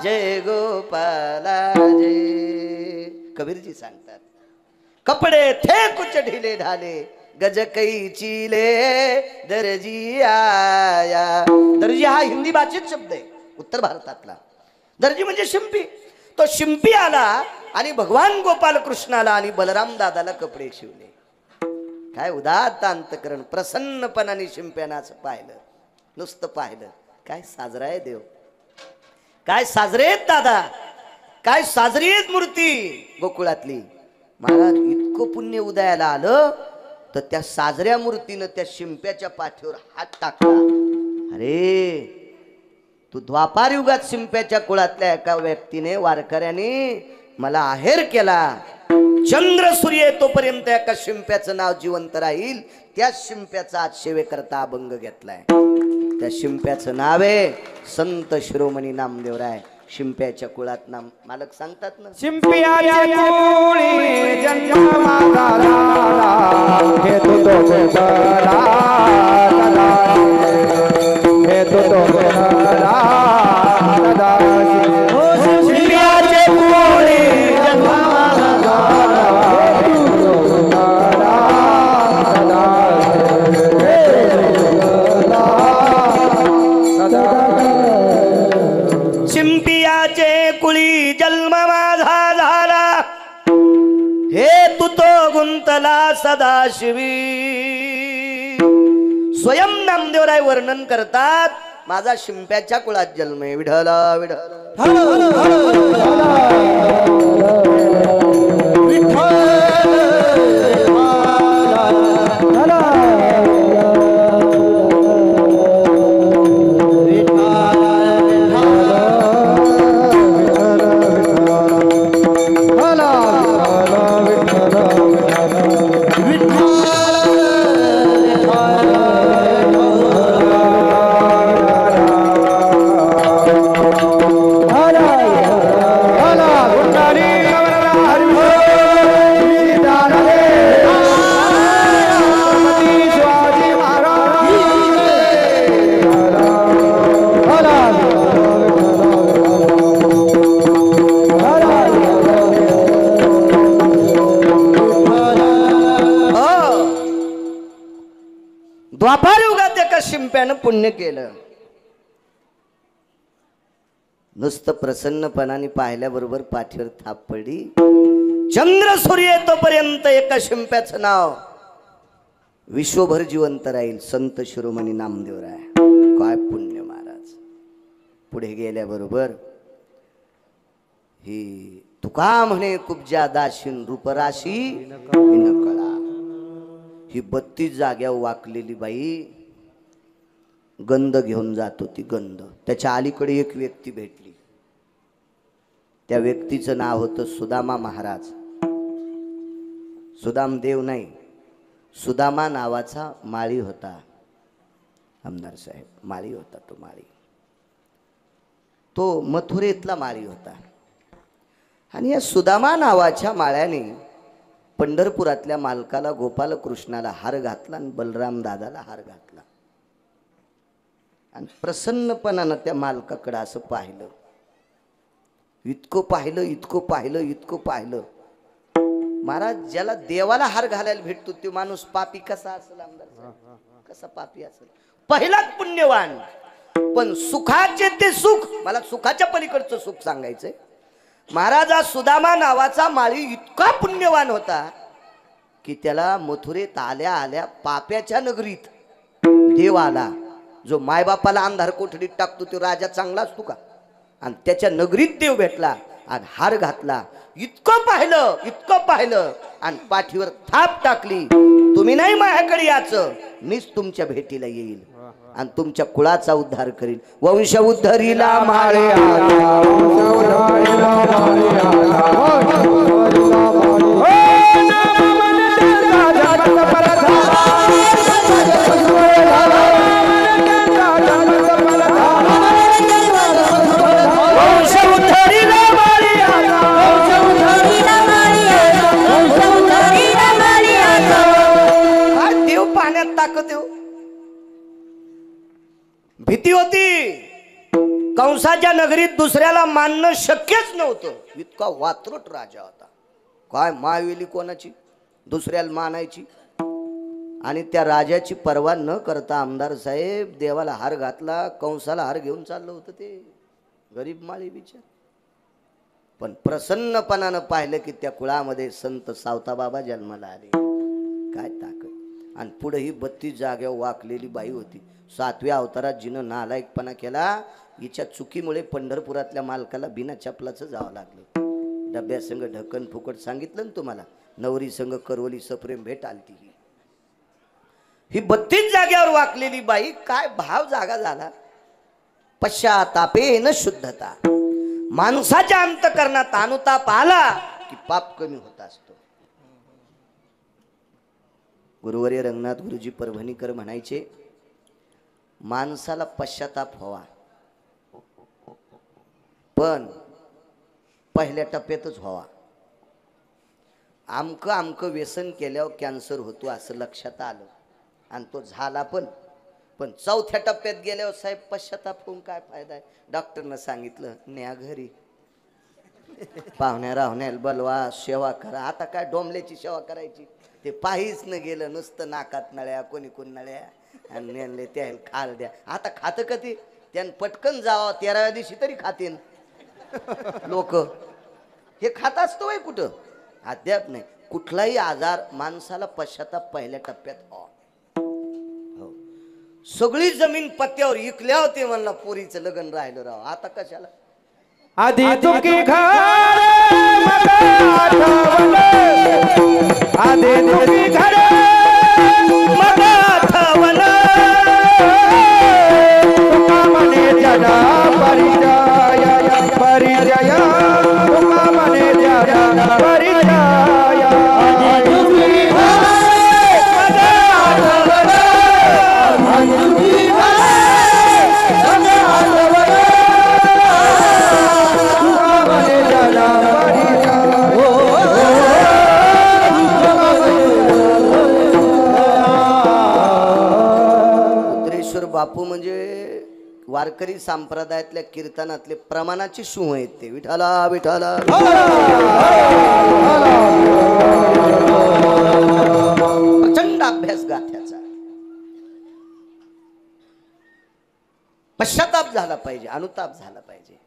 जय गोपाला जय. कबीरजी सांगतात, कपडे थे कुछ ढीले ढाले, गजकैची ले दर्जी आया. दर्जी हा हिंदी भाषेत शब्द आहे, उत्तर भारतातला. दर्जी म्हणजे शिंपी. तो शिंपी आला आणि भगवान गोपाल कृष्णाला आणि बलराम दादाला कपडे शिवले. काय उदात्त अंतकरण, प्रसन्नपणाने शिंप्यानं असं पाहिलं, नुसतं पाहिलं. काय साजरा आहे देव, काय साजरे आहेत दादा, काय साजरी आहेत मूर्ती गोकुळातली. महाराज इतकं पुण्य उदयाला आलं तर त्या साजऱ्या मूर्तीनं त्या शिंप्याच्या पाठीवर हात टाकला. अरे, तू द्वापार युगात शिंप्याच्या कुळातल्या एका व्यक्तीने, वारकऱ्याने मला आहेर केला. चंद्र सूर्य येतोपर्यंत एका शिंप्याचं नाव जिवंत राहील. त्या शिंप्याचा आज सेवेकरता अभंग घेतलाय. त्या शिंप्याचं नाव आहे संत शिरोमणी नामदेवराय. शिंप्याच्या कुळात नाम मालक सांगतात ना, शिंपियाचे कुळी जन्म माझा झाला, हे तो गोपाला सदा, हे तो गोपाला सदा. शिंपियाचे कुळी जन्म माझा झाला, हे तो गोपाला सदा, सदा. शिंपियाचे कुळी जन्म माझा झाला, हे तू तो गुंतला सदाशिवी. स्वयं नामदेवराय वर्णन करतात, माझा शिंप्याच्या कुळात जन्म आहे. विठला विठला द्वापार युगात एका शिंप्यानं पुण्य केलं. नुसतं प्रसन्नपणाने पाहिल्याबरोबर पाठीवर थाप पडली. चंद्र सूर्य येतोपर्यंत एका शिंप्याचं नाव विश्वभर जिवंत राहील. संत शिरोमणी नामदेवराय. काय पुण्य महाराज. पुढे गेल्याबरोबर ही तुका म्हणे खूप जादाशीन रूपराशी हिन कळा. ही 32 जाग्यावर वाकलेली बाई गंध घेऊन जात होती. गंध. त्याच्या अलीकडे एक व्यक्ती भेटली. त्या व्यक्तीचं नाव होतं सुदामा महाराज. सुदामदेव नाही, सुदामा नावाचा माळी होता. आमदार साहेब, माळी होता तो. माळी तो मथुरेतला माळी होता. आणि या सुदामा नावाच्या माळ्याने पंढरपुरातल्या मालकाला गोपालकृष्णाला हार घातला आणि बलराम दादाला हार घातला. आणि प्रसन्नपणानं त्या मालकाकडे असं पाहिलं. इतकं पाहिलं, इतकं पाहिलं, इतकं पाहिलं. महाराज, ज्याला देवाला हार घालायला भेटतो तो माणूस पापी कसा असेल आमदार साहेब? कसा पापी असेल? पहिलाच पुण्यवान. पण सुखाचे ते सुख, मला सुखाच्या पलीकडचं सुख सांगायचंय. महाराज, सुदामा नावाचा माळी इतका पुण्यवान होता की त्याला मथुरेत आल्या आल्या पाप्याच्या नगरीत देव आला. जो मायबापाला अंधार कोठडीत टाकतो तो राजा चांगला असतो का? आणि त्याच्या नगरीत देव भेटला आणि हार घातला. इतकं पाहिलं, इतकं पाहिलं आणि पाठीवर थाप टाकली. तुम्ही नाही माझ्याकडे याचं, मीच तुमच्या भेटीला येईल आणि तुमच्या कुळाचा उद्धार करील. वंश उद्धरीला माळे भीती होती. कंसाच्या नगरीत दुसऱ्याला मानणं शक्यच नव्हतं. इतका वात्रट राजा होता. काय मायवेली कोणाची दुसऱ्याला मानायची. आणि त्या राजाची पर्वा न करता आमदार साहेब देवाला हार घातला. कंसाला हार घेऊन चाललं होतं ते गरीब माळी बिचार. पण प्रसन्नपणानं पाहिलं की त्या कुळामध्ये संत सावताबाबा जन्माला आले. काय ताकद. आणि पुढे ही 32 जाग्यावर वाकलेली बाई होती. 7व्या अवतारात जिनं नालायकपणा केला. हिच्या चुकीमुळे पंढरपुरातल्या मालकाला बिना चपलाचं जावं लागलं. डब्यासंग ढक्कन फुकट सांगितलं ना तुम्हाला. नवरी संग करवली सप्रेम भेट आलती. ही 32 जाग्यावर वाकलेली बाई काय भाव जागा झाला. पश्चातापेन शुद्धता. माणसाच्या अंतकरणात अनुताप आला की पाप कमी होत असतो. गुरुवर्य रंगनाथ गुरुजी परभणीकर म्हणायचे, माणसाला पश्चाताप व्हावा पण पहिल्या टप्प्यातच व्हावा. आमकं आमकं व्यसन केल्यावर कॅन्सर होतो असं लक्षात आलं आणि तो झाला. पण 4थ्या टप्प्यात गेल्यावर साहेब पश्चाताप होऊन काय फायदा आहे. डॉक्टरनं सांगितलं न्या घरी, पाहुण्या राहुण्याला बोलवा, सेवा करा. आता काय डोंबल्याची सेवा करायची. ते पाहीच न गेलं, नुसतं नाकात नळ्या, कोणी कोण नळ्या आणि नेनले त्या खाल द्या. आता खातं का ते? त्यानं पटकन जावं, 13व्या दिवशी तरी खातीन लोक. हे खात असतो वय कुठं? अद्याप नाही. कुठलाही आजार माणसाला पश्चाताप पहिल्या टप्प्यात हो. सगळी जमीन पत्त्यावर इकल्या होती म्हणला पोरीचं लग्न राहिलं राव. आता कशाला? आधी तुकी घर आधी तुकी घर मग आठवण तुका म्हणे जगा परिचय परिचय तुका म्हणे जगा परिचय. आधी तुकी घर मग आठवण आधी तुकी घर मग आठवण तुका म्हणे जगा परिचय. बापू म्हणजे वारकरी संप्रदायातल्या कीर्तनातले प्रमाणाचे शिव आहेत ते. विठाला विठाला प्रचंड अभ्यास गाथ्याचा. पश्चाताप झाला पाहिजे, अनुताप झाला पाहिजे.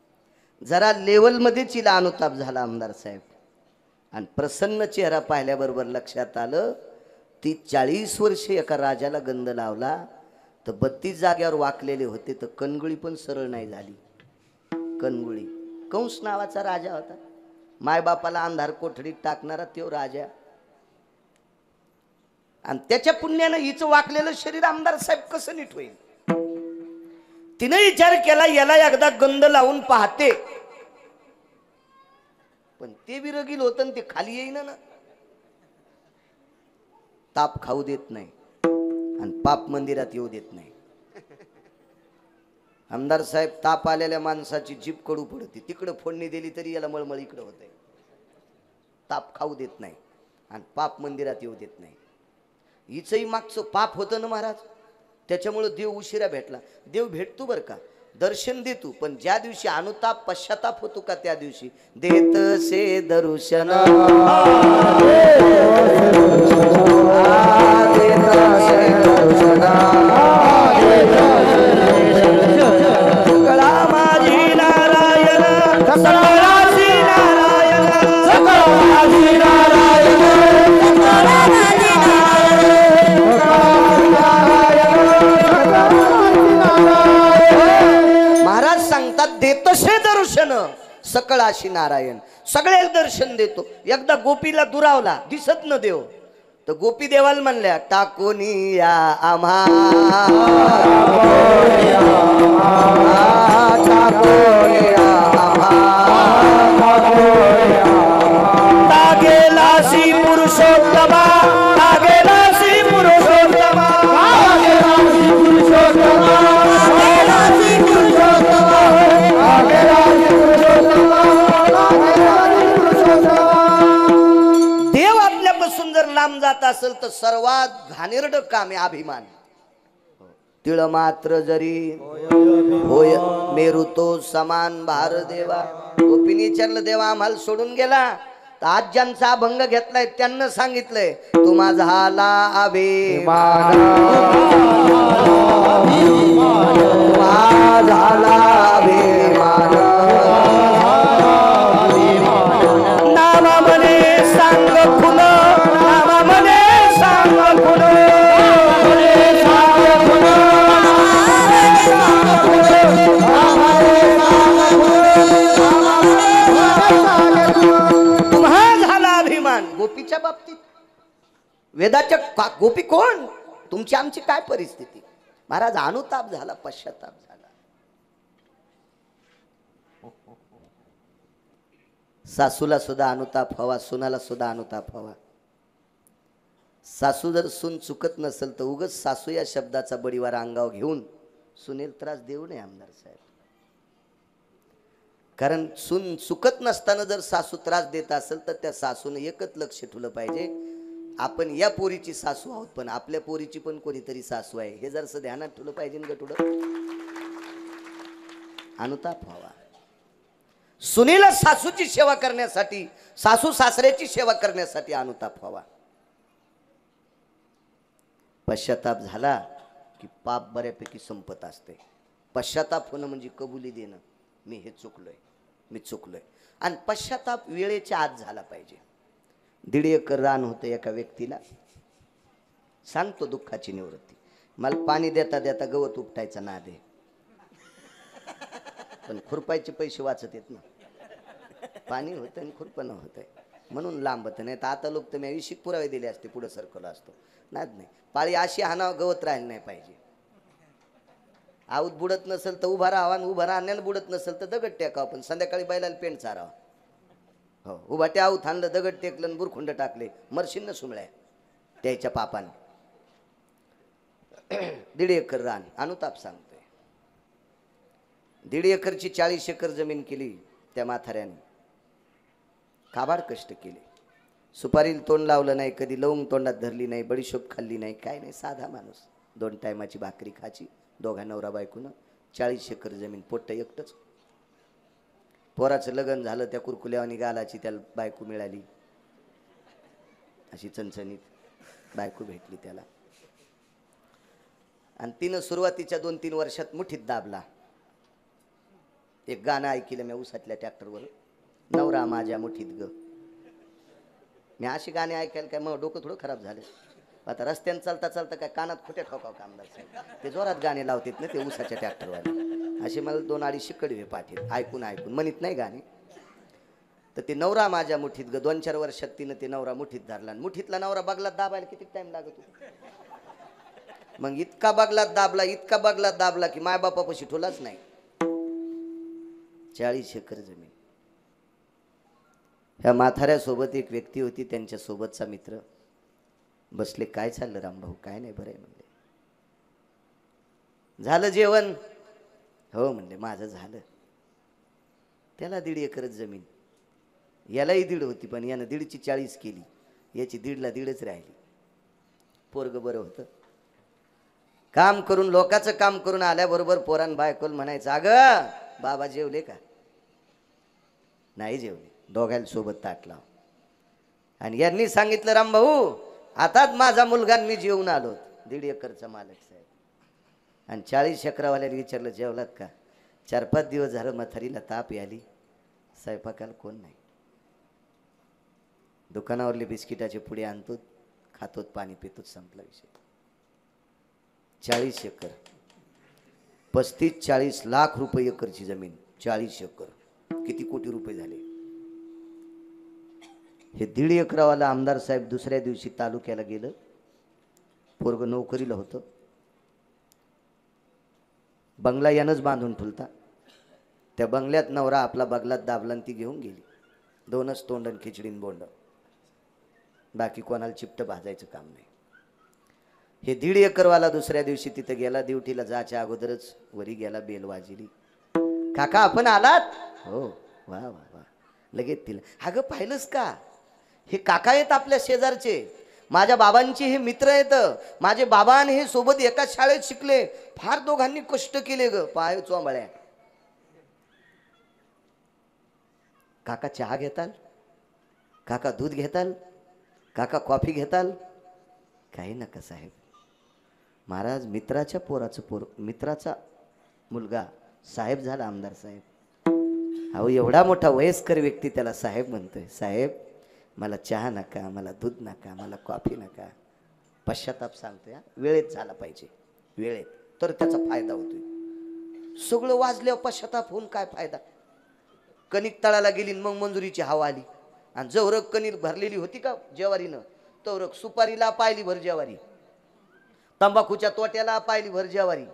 जरा लेवल मध्ये चिला अनुताप झाला आमदार साहेब. आणि प्रसन्न चेहरा पाहिल्याबरोबर लक्षात आलं ती 40 वर्षे एका राजाला गंध लावला तर 32 जाग्यावर वाकलेले होते तर कणगुळी पण सरळ नाही झाली. कणगुळी कंस नावाचा राजा होता. मायबापाला अंधार कोठडीत टाकणारा तो राजा. आणि त्याच्या पुण्यानं हिचं वाकलेलं शरीर आमदार साहेब कसं नीट होईल. तिने विचार केला याला एकदा गंध लावून पाहते. पण ते विरगील होतं आणि ते खाली येईन ना. ताप खाऊ देत नाही आणि पाप मंदिरात येऊ देत नाही. आमदार साहेब ताप आलेल्या माणसाची जीभ कडू पडते. तिकडं फोडणी दिली तरी याला मळमळ इकडं होते. ताप खाऊ देत नाही आणि पाप मंदिरात येऊ देत नाही. हिचंही मागचं पाप होतं ना महाराज. त्याच्यामुळे देव उशिरा भेटला. देव भेटतो बरं का, दर्शन देतो, पण ज्या दिवशी अनुताप पश्चाताप होतो का त्या दिवशी देत से दर्शन. सकळाशी नारायण. सगळे दर्शन देतो. एकदा गोपीला दुरावला, दिसत न देव, तर गोपी देवाला म्हणल्या टाकोनी या आम्हा तागेलासी पुरुषोत्तमा तागेलासी पुरुषोत्तमा लांब जात असेल तर सर्वात घाणेरड काम आहे अभिमान. तिळ मात्र जरी होय मेरू तो समान भार देवा. गोपीने विचारलं देवा आम्हाला सोडून गेला. तर आज ज्यांचा अभंग घेतलाय त्यांना सांगितलंय तुम्हा झाला अभिमान झाला अभिमान. नामा म्हणे सांग फुलं गोपीच्या बाबतीत. वेदाच्या गोपी कोण, तुमची आमची काय परिस्थिती. महाराज अनुताप झाला, पश्चाताप झाला. सासूला सुद्धा अनुताप हवा, सुनाला सुद्धा अनुताप हवा. सासू जर सून चुकत नसेल तर उगच सासू या शब्दाचा बडीवार अंगावर घेऊन सुनेल त्रास देऊ नये आमदार साहेब. कारण सून चुकत नसताना जर सासू त्रास देत असेल तर त्या सासूने एकच लक्ष ठेवलं पाहिजे आपण या पोरीची सासू आहोत पण आपल्या पोरीची पण कोणीतरी सासू आहे हे जर ध्यानात ठेवलं पाहिजे. गटुड अनुताप व्हावा. सुनेला सासूची सेवा करण्यासाठी, सासू सासऱ्याची सेवा करण्यासाठी अनुताप व्हावा. पश्चाताप झाला की पाप बऱ्यापैकी संपत असते. पश्चाताप होणं म्हणजे कबुली देणं, मी हे चुकलोय, मी चुकलोय. आणि पश्चाताप वेळेच्या आत झाला पाहिजे. 1.5 एकर रान होतं एका व्यक्तीला. सांगतो दुःखाची निवृत्ती. मला पाणी देता देता गवत उपटायचा नाद आहे, पण खुरपायचे पैसे वाचत येत ना. पाणी होतं आणि खुरपणं होतंय म्हणून लांबत नाही. तर आता लोक तर मी विशिक पुरावे दिले असते, पुढे सरकवलं असतो. नाही पाळी अशी हानाव गवत राहिलं नाही पाहिजे. आऊत बुडत नसेल तर उभा राहावा, उभा राहण्याला बुडत नसेल तर दगड टेकावं. पण संध्याकाळी बैलाला पेंट चारावा. हो उभाट्या आऊत आणलं, दगड टेकलं, बुरखुंड टाकले, मरशीन सुमळ्या त्याच्या पापाने. 1.5 एकर रान अनुताप सांगतोय. 1.5 एकरची 40 एकर जमीन केली त्या म्हाताऱ्याने. काबाड कष्ट केले. सुपारीला तोंड लावलं नाही, कधी लवंग तोंडात धरली नाही, बडीशोप खाल्ली नाही, काय नाही. साधा माणूस. 2 टायमाची भाकरी खाची. दोघा नवरा बायकोनं. 40 एकर जमीन. पोट्ट एकटंच. पोराचं लग्न झालं, त्या कुरकुल्यावानी गालाची त्याला बायको मिळाली. अशी चणचणीत बायको भेटली त्याला. आणि तिनं सुरुवातीच्या 2-3 वर्षात मुठीत दाबला. एक गाणं ऐकलं मी उसातल्या ट्रॅक्टरवर. नवरा माझ्या मुठीत ग. मी अशी गाणी ऐकायला काय मग डोकं थोडं खराब झालं. आता रस्त्यानं चालता चालता काय कानात खोट्या ठोकाव का आमदार साहेब, ते जोरात गाणे लावतात ना ते ऊसाच्या ट्रॅक्टरवाले, असे मला 2-2.5 कडवे पाठीत ऐकून ऐकून म्हणत नाही गाणी. तर ते नवरा माझ्या मुठीत ग 2-4 वर्षात तिनं ते नवरा मुठीत धरला. मुठीतला नवरा बगलात दाबायला किती टाइम लागत होता. मग इतका बगलात दाबला की मायबापापाशी ठोलाच नाही. 40 एकर जमीन. ह्या म्हाताऱ्यासोबत एक व्यक्ती होती, त्यांच्या सोबतचा मित्र बसले. काय चाललं रामभाऊ? काय नाही, बरं आहे म्हणले. झालं जेवण? हो म्हणले, माझं झालं. त्याला 1.5 एकर जमीन, यालाही 1.5 होती, पण यानं 1.5ची 40 केली, याची 1.5ला 1.5च राहिली. पोरग बरं होतं. काम करून, लोकांचं काम करून आल्याबरोबर पोरान बायकोल म्हणायचं, अगं बाबा जेवले का? नाही जेवले. दोघांना सोबत ताट लाव. आणि यांनी सांगितलं, रामभाऊ आताच माझा मुलगा मी जेवून आलो. 1.5 एकरचा मालक साहेब. आणि 40 एकरावाल्याने विचारलं, जेवलात का? 4-5 दिवस झालं म्हातारीला ताप याली, स्वयंपाकाला कोण नाही. दुकानावरले बिस्किटाचे पुढे आणतो, खातोत, पाणी पितोत, संपला विषय. 40 एकर, 35-40 लाख रुपये एकरची जमीन. 40 एकर किती कोटी रुपये झाले. हे 1.5 एकरावाला आमदार साहेब दुसऱ्या दिवशी तालुक्याला गेलं. पोरग नोकरीला होतं. बंगला यानंच बांधून ठुलता. त्या बंगल्यात नवरा आपला बगलात दाबला आणि ती घेऊन गेली. 2च तोंड आणि खिचडीन बोंड, बाकी कोणाला चिपट भाजायचं काम नाही. हे 1.5 एकरवाला दुसऱ्या दिवशी तिथं गेला. ड्युटीला जायच्या अगोदरच वरी गेला, बेल वाजली. काका आपण आलात? हो. वा वा वा. लगेच तिला, अगं पाहिलंस का, हे काका आहेत आपल्या शेजारचे, माझ्या बाबांचे हे मित्र आहेत. माझे बाबा आणि हे सोबत एकाच शाळेत शिकले, फार दोघांनी कष्ट केले ग. पाय चोंबळ्या. काका चहा घेताल? काका दूध घेताल? काका कॉफी घेताल? काही नका साहेब. महाराज मित्राच्या पोराचं मित्राचा मुलगा साहेब झाला, आमदार साहेब. अहो एवढा मोठा वयस्कर व्यक्ती त्याला साहेब म्हणतोय. साहेब मला चहा नका, मला दूध नका, मला कॉफी नका. पश्चाताप सांगतोय. वेळेत झाला पाहिजे, वेळेत, तर त्याचा फायदा होतोय. सगळं वाजल्यावर पश्चाताप होऊन काय फायदा. कणिक तळाला गेली, मग मंजुरीची हवा आली. आणि जवरक कणिक भरलेली होती का ज्वारीनं, तवरक सुपारीला पायली भर ज्वारी, तंबाखूच्या तोट्याला पायली भर ज्वारी,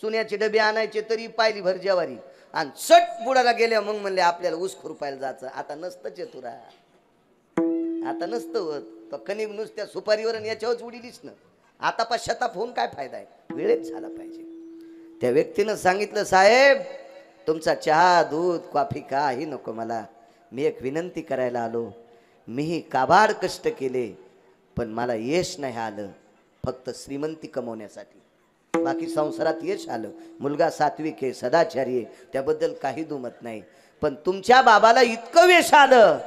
चुन्याचे डबे आणायचे तरी पायली भर ज्वारी. आणि चट बुडाला गेल्या मग म्हणले आपल्याला ऊस खुरपायला जायचं. आता नसतं चतुरा, आता नसतं होत. तो कणिक नुसत्या सुपारीवर आणि याच्यावरच उडीलीच ना. आता पश्चाताप होऊन काय फायदा आहे, वेळेत झाला पाहिजे. त्या व्यक्तीनं सांगितलं, साहेब तुमचा चहा दूध कॉफी काही नको मला. मी एक विनंती करायला आलो. मीही काबाड कष्ट केले, पण मला यश नाही आलं, फक्त श्रीमंती कमवण्यासाठी. बाकी संसारात यश आलं. मुलगा सात्विक आहे, सदाचारी आहे, त्याबद्दल काही दुमत नाही. पण तुमच्या बाबाला इतकं यश आलं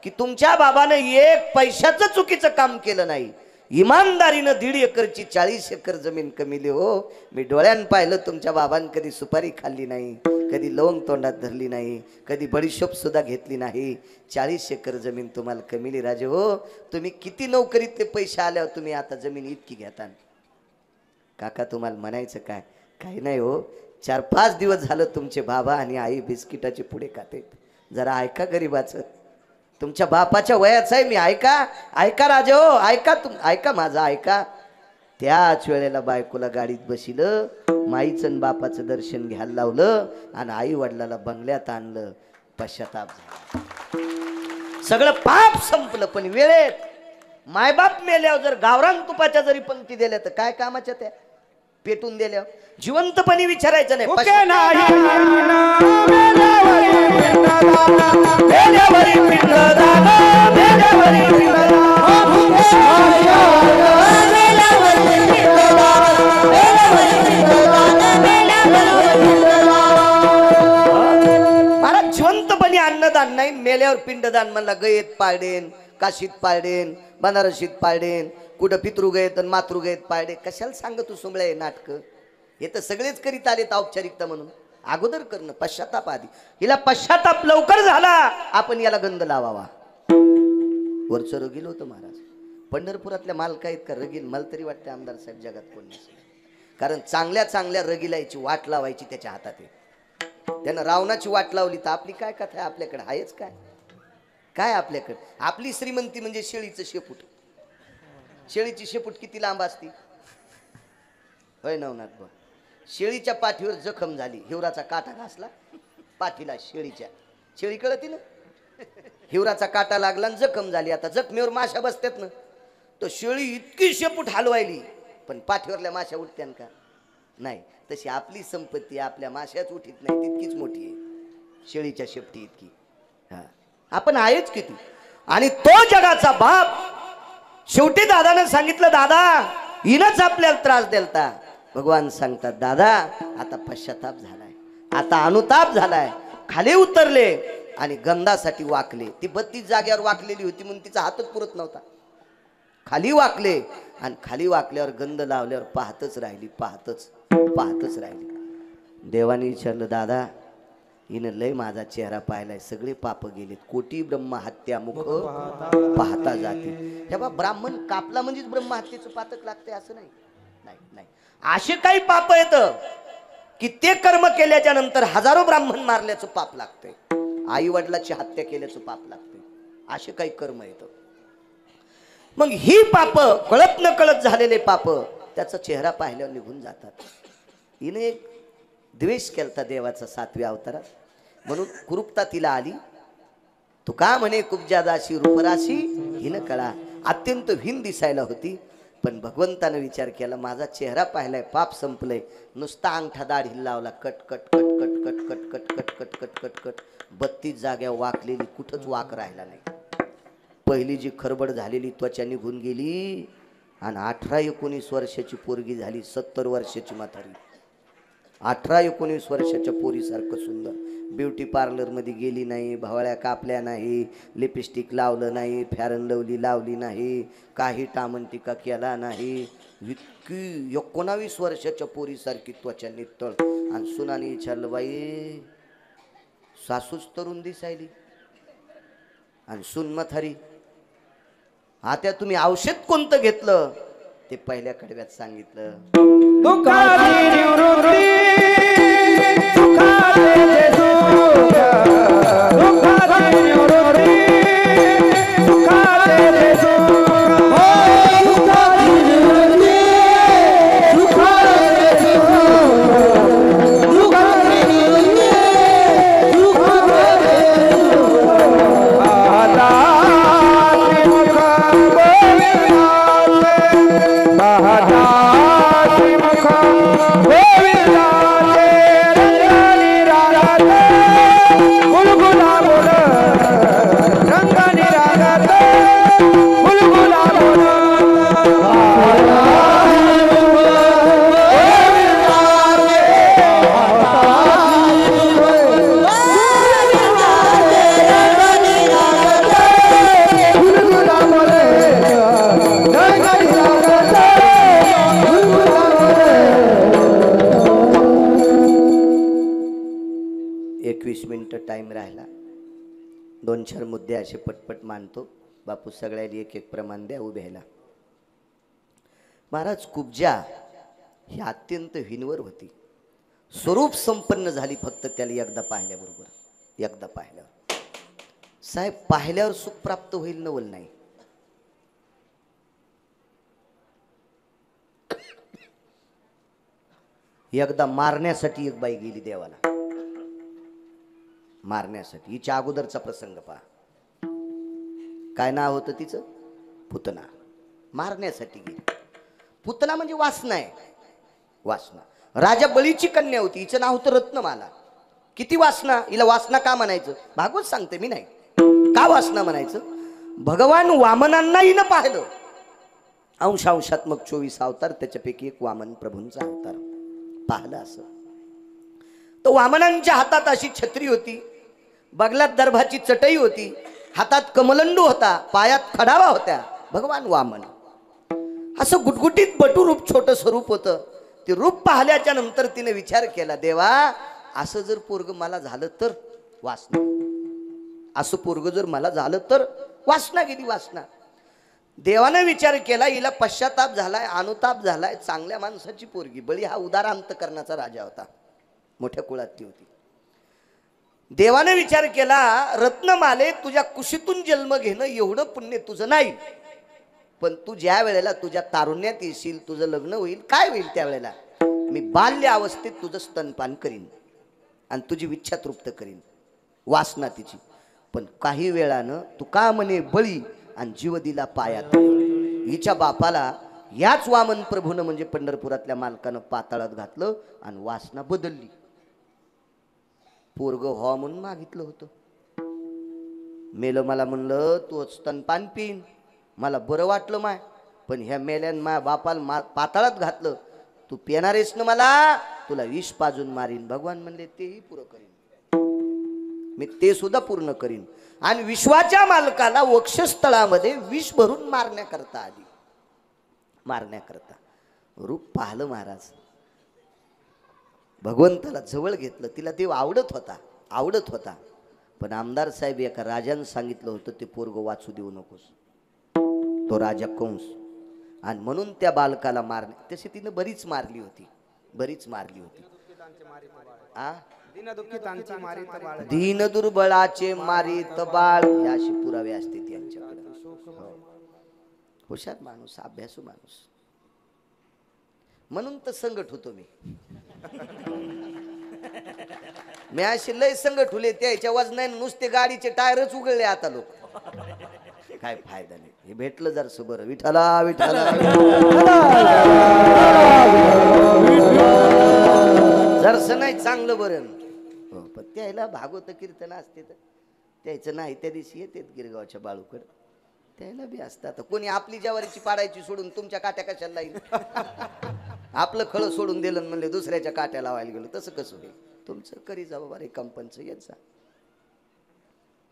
की तुमच्या बाबानं 1 पैशाचं चुकीचं काम केलं नाही. इमानदारीनं 1.5 एकरची 40 एकर जमीन कमिली. हो मी डोळ्यानं पाहिलं, तुमच्या बाबांनी कधी सुपारी खाल्ली नाही, कधी लवंग तोंडात धरली नाही, कधी बडीशोप सुद्धा घेतली नाही. 40 एकर जमीन तुम्हाला कमिली राजे. हो तुम्ही किती नोकरीतले पैसे आल्यावर तुम्ही आता जमीन इतकी घेता. काका तुम्हाला म्हणायचं काय, काही नाही हो. 4-5 दिवस झालं तुमचे बाबा आणि आई बिस्किटाचे पुढे खातेत. जरा ऐका गरीबाचं. तुमच्या बापाच्या वयाचं आहे मी. ऐका ऐका राजे हो, ऐका ऐका माझं ऐका. त्याच वेळेला बायकोला गाडीत बसिलं, माईचं बापाचं दर्शन घ्यायला लावलं आणि आई वडिलाला बंगल्यात आणलं. पश्चाताप झाला. सगळं पाप संपलं. पण वेळेत मायबाप मेल्यावर जर गावरान तुपाच्या जरी पंक्ती दिल्या तर काय कामाच्या त्या. पेटून दिल्यावर जिवंतपणी विचारायचं नाही. महाराज जिवंतपणी अन्नदान नाही, मेल्यावर पिंडदान म्हणला. गयेत पाळडेन, काशीत पाळडेन, बनारसीत पाळडेन, कुठं पितृगयत आणि मातृगयत पाळडे. कशाला सांग तू सुंबळे नाटक. हे तर सगळेच करीत आलेत औपचारिकता म्हणून. अगोदर करणं पश्चाताप आधी. हिला पश्चाताप लवकर झाला, आपण याला गंध लावावा. वरचं रगील होतं महाराज. पंढरपुरातल्या मालका इतका रगील मला तरी वाटतं आमदार साहेब जगात कोण नसेल. कारण चांगल्या चांगल्या रगिलायची वाट लावायची त्याच्या हातात आहे. त्यानं रावणाची वाट लावली तर आपली काय कथा आहे आपल्याकडे आहेच काय? काय आपल्याकडे आपली श्रीमंती म्हणजे शेळीचं शेपूट. शेळीची शेपूट किती लांब असती होय नवनाथ भाऊ? शेळीच्या पाठीवर जखम झाली, हिवराचा काटा घासला पाठीला शेळीच्या. शेळी कळती ना, हिवराचा काटा लागला आणि जखम झाली. आता जखमेवर माशा बसतात ना, तो शेळी इतकी शेपूट हलवायली पण पाठीवरल्या माशा उठत्यान का? नाही. तशी आपली संपत्ती आपल्या माशाच उठीत नाही तितकीच मोठी आहे शेळीच्या शेपटी इतकी. हा, आपण आहेच किती. आणि तो जगाचा बाप शेवटी दादानं सांगितलं, दादा हिनच आपल्याला त्रास देलता. भगवान सांगतात, दादा आता पश्चाताप झालाय, आता अनुताप झालाय. खाली उतरले आणि गंधासाठी वाकले. ती 32 जागेवर वाकलेली होती म्हणून तिचा हातच पुरत नव्हता. खाली वाकले आणि खाली वाकल्यावर गंध लावल्यावर पाहतच राहिली, पाहतच राहिली. देवाने विचारलं, दादा हिनं लय माझा चेहरा पाहिलाय, सगळे पाप गेलेत. कोटी ब्रह्म हत्या मुख पाहता जाते. हे बा ब्राह्मण कापला म्हणजेच ब्रह्म हत्येचं पातक लागतंय असं नाही. नाही नाही, असे काही पाप येत की ते कर्म केल्याच्या नंतर हजारो ब्राह्मण मारल्याचं पाप लागतंय, आई वडिलाची हत्या केल्याचं पाप लागतंय. असे काही कर्म येतं. मग ही पाप कळत न कळत झालेले पाप त्याचा चेहरा पाहिल्यावर निघून जातात. हिने एक द्वेष केलता देवाचा 7व्या अवतारात, म्हणून कुरूपता तिला आली. तू का म्हणे कुब्जा दासी रूपराशी हिनं कळा. अत्यंत हीन दिसायला होती, पण भगवंतानं विचार केला, माझा चेहरा पाहिलाय, पाप संपलंय. नुसता अंगठा दाढीला लावला, cut cut cut cut cut cut cut cut cut cut cut cut 32 जाग्या वाकलेली, कुठंच वाक राहिला नाही. पहिली जी खरबड झालेली त्वचा निघून गेली आणि 18-19 वर्षाची पोरगी झाली 70 वर्षाची म्हातारी. 18-19 वर्षाच्या पोरीसारखं सुंदर. ब्युटी पार्लरमध्ये गेली नाही, भवळ्या कापल्या नाही, लिपस्टिक लावलं नाही, फॅरन लवली लावली नाही, काही टामणटिका केला नाही. इतकी 19 वर्षाच्या पोरीसारखी त्वचा नितळ. आणि सुनाने विचारलं, बाई सासूच तरुण दिसायली आणि सून म्हातारी. आता तुम्ही औषध कोणतं घेतलं ते पहिल्या कडव्यात सांगितलं. दुःखाची निवृत्ती सुखाचे सुख, दुःखाची निवृत्ती सुखाचे सुख. हो दुःखाची निवृत्ती सुखाचे सुख, दुःखाची निवृत्ती सुखाचे सुख. हाताची मुख हाताची मुख गोविंदाचे रंगानी रागात गुलगुला बोल, रंगानी रागात गुलगुला बोल. टाइम राहिला. 2-4 मुद्दे असे पटपट मांडतो. बापू सगळ्यांनी एक एक प्रमाण द्या उभ्याला. महाराज कुब्जा ही अत्यंत हिनवर होती, स्वरूप संपन्न झाली फक्त त्याला एकदा पाहिल्याबरोबर. एकदा पाहिल्यावर साहेब पाहिल्यावर सुख प्राप्त होईल नवल नाही. एकदा मारण्यासाठी एक बाई गेली देवाला, मारण्यासाठी. हिच्या अगोदरचा प्रसंग पहा. काय नाव होतं तिचं? पुतना. मारण्यासाठी गेली. पुतना म्हणजे वासना आहे, वासना. राजा बळीची कन्या होती, हिचं नाव होतं रत्नमाला. किती वासना. हिला वासना का म्हणायचं भागवत सांगते मी, नाही का वासना म्हणायचं. भगवान वामनांना हिनं पाहिलं. अंशात्मक 24 अवतार, त्याच्यापैकी एक वामन प्रभूंचा अवतार पाहिलं. असं तो वामनांच्या हातात अशी छत्री होती, बगलात दर्भाची चटई होती, हातात कमलंडू होता, पायात खडावा होत्या. भगवान वामन असं गुटगुटीत बटू रूप, छोटं स्वरूप होतं. ते रूप पाहिल्याच्या नंतर तिने विचार केला, देवा असं जर पोरग मला झालं तर वासना, असं पोरग जर मला झालं तर वासना गेली, वासना. देवानं विचार केला, हिला पश्चाताप झालाय, अनुताप झालाय, चांगल्या माणसाची पोरगी. बळी हा उदार अंतकरणाचा राजा होता, मोठ्या कुळातली होती. देवानं विचार केला, रत्नमाले तुझ्या कुशीतून जन्म घेणं एवढं पुण्य तुझं नाही, पण तू ज्या वेळेला तुझ्या तारुण्यात येशील, तुझं लग्न होईल, काय होईल त्यावेळेला, मी बाल्य अवस्थेत तुझं स्तनपान करीन आणि तुझी इच्छा तृप्त करीन, वासना तिची. पण काही वेळानं तू का म्हणे बळी आणि जीव दिला पायात. हिच्या बापाला याच वामन प्रभूनं म्हणजे पंढरपुरातल्या मालकानं पाताळात घातलं आणि वासना बदलली. पोरग हो म्हणून मागितलं होतं. मेलं मला म्हणलं तू स्तनपान पिन, मला बरं वाटलं माय, पण ह्या मेल्यान माया बापाला पाताळात घातलं, तू पिणारेस ना मला, तुला विष पाजून मारीन. भगवान म्हणले तेही पुरं करीन, मी ते सुद्धा पूर्ण करीन. आणि विश्वाच्या मालकाला वक्षस्थळामध्ये विष भरून मारण्याकरता आली, मारण्याकरता. रूप पाहलं महाराज, भगवंताला जवळ घेतलं. तिला देव आवडत होता, आवडत होता. पण आमदार साहेब एका राजानं सांगितलं होतं ते पोरग वाचू देऊ नकोस, तो राजा कंस. आणि म्हणून त्या बालकाला मारणे, तशी तिनं बरीच मारली होती, बरीच मारली होती. दीन दुर्बळाचे मारित बाळ, हे अशी पुरावे असते त्यांच्याकडे. हुशार माणूस, अभ्यासू माणूस, म्हणून तर संकट होतो मी. मी असे लय संकट हुले, त्याच्या वजनाने नुसते गाडीचे टायरच उघडले आता लोक. काय फायदा नाही, हे भेटलं जर बरं. विठाला विठाला जरसं नाही चांगलं बरं. हो, पण त्याला भागवत कीर्तन असते तर त्याचं नाही, त्या दिवशी येतात गिरगावच्या बाळूकड, त्याला बी असतं. आता कोणी आपली ज्वारीची पाडायची सोडून तुमच्या काट्या कशाला लाईल? आपलं खळं सोडून दिलं म्हणले दुसऱ्याच्या काट्या लावायला गेलो, तसं कसं होईल? तुमचं करी जावं बरे कंपनचं येत जा.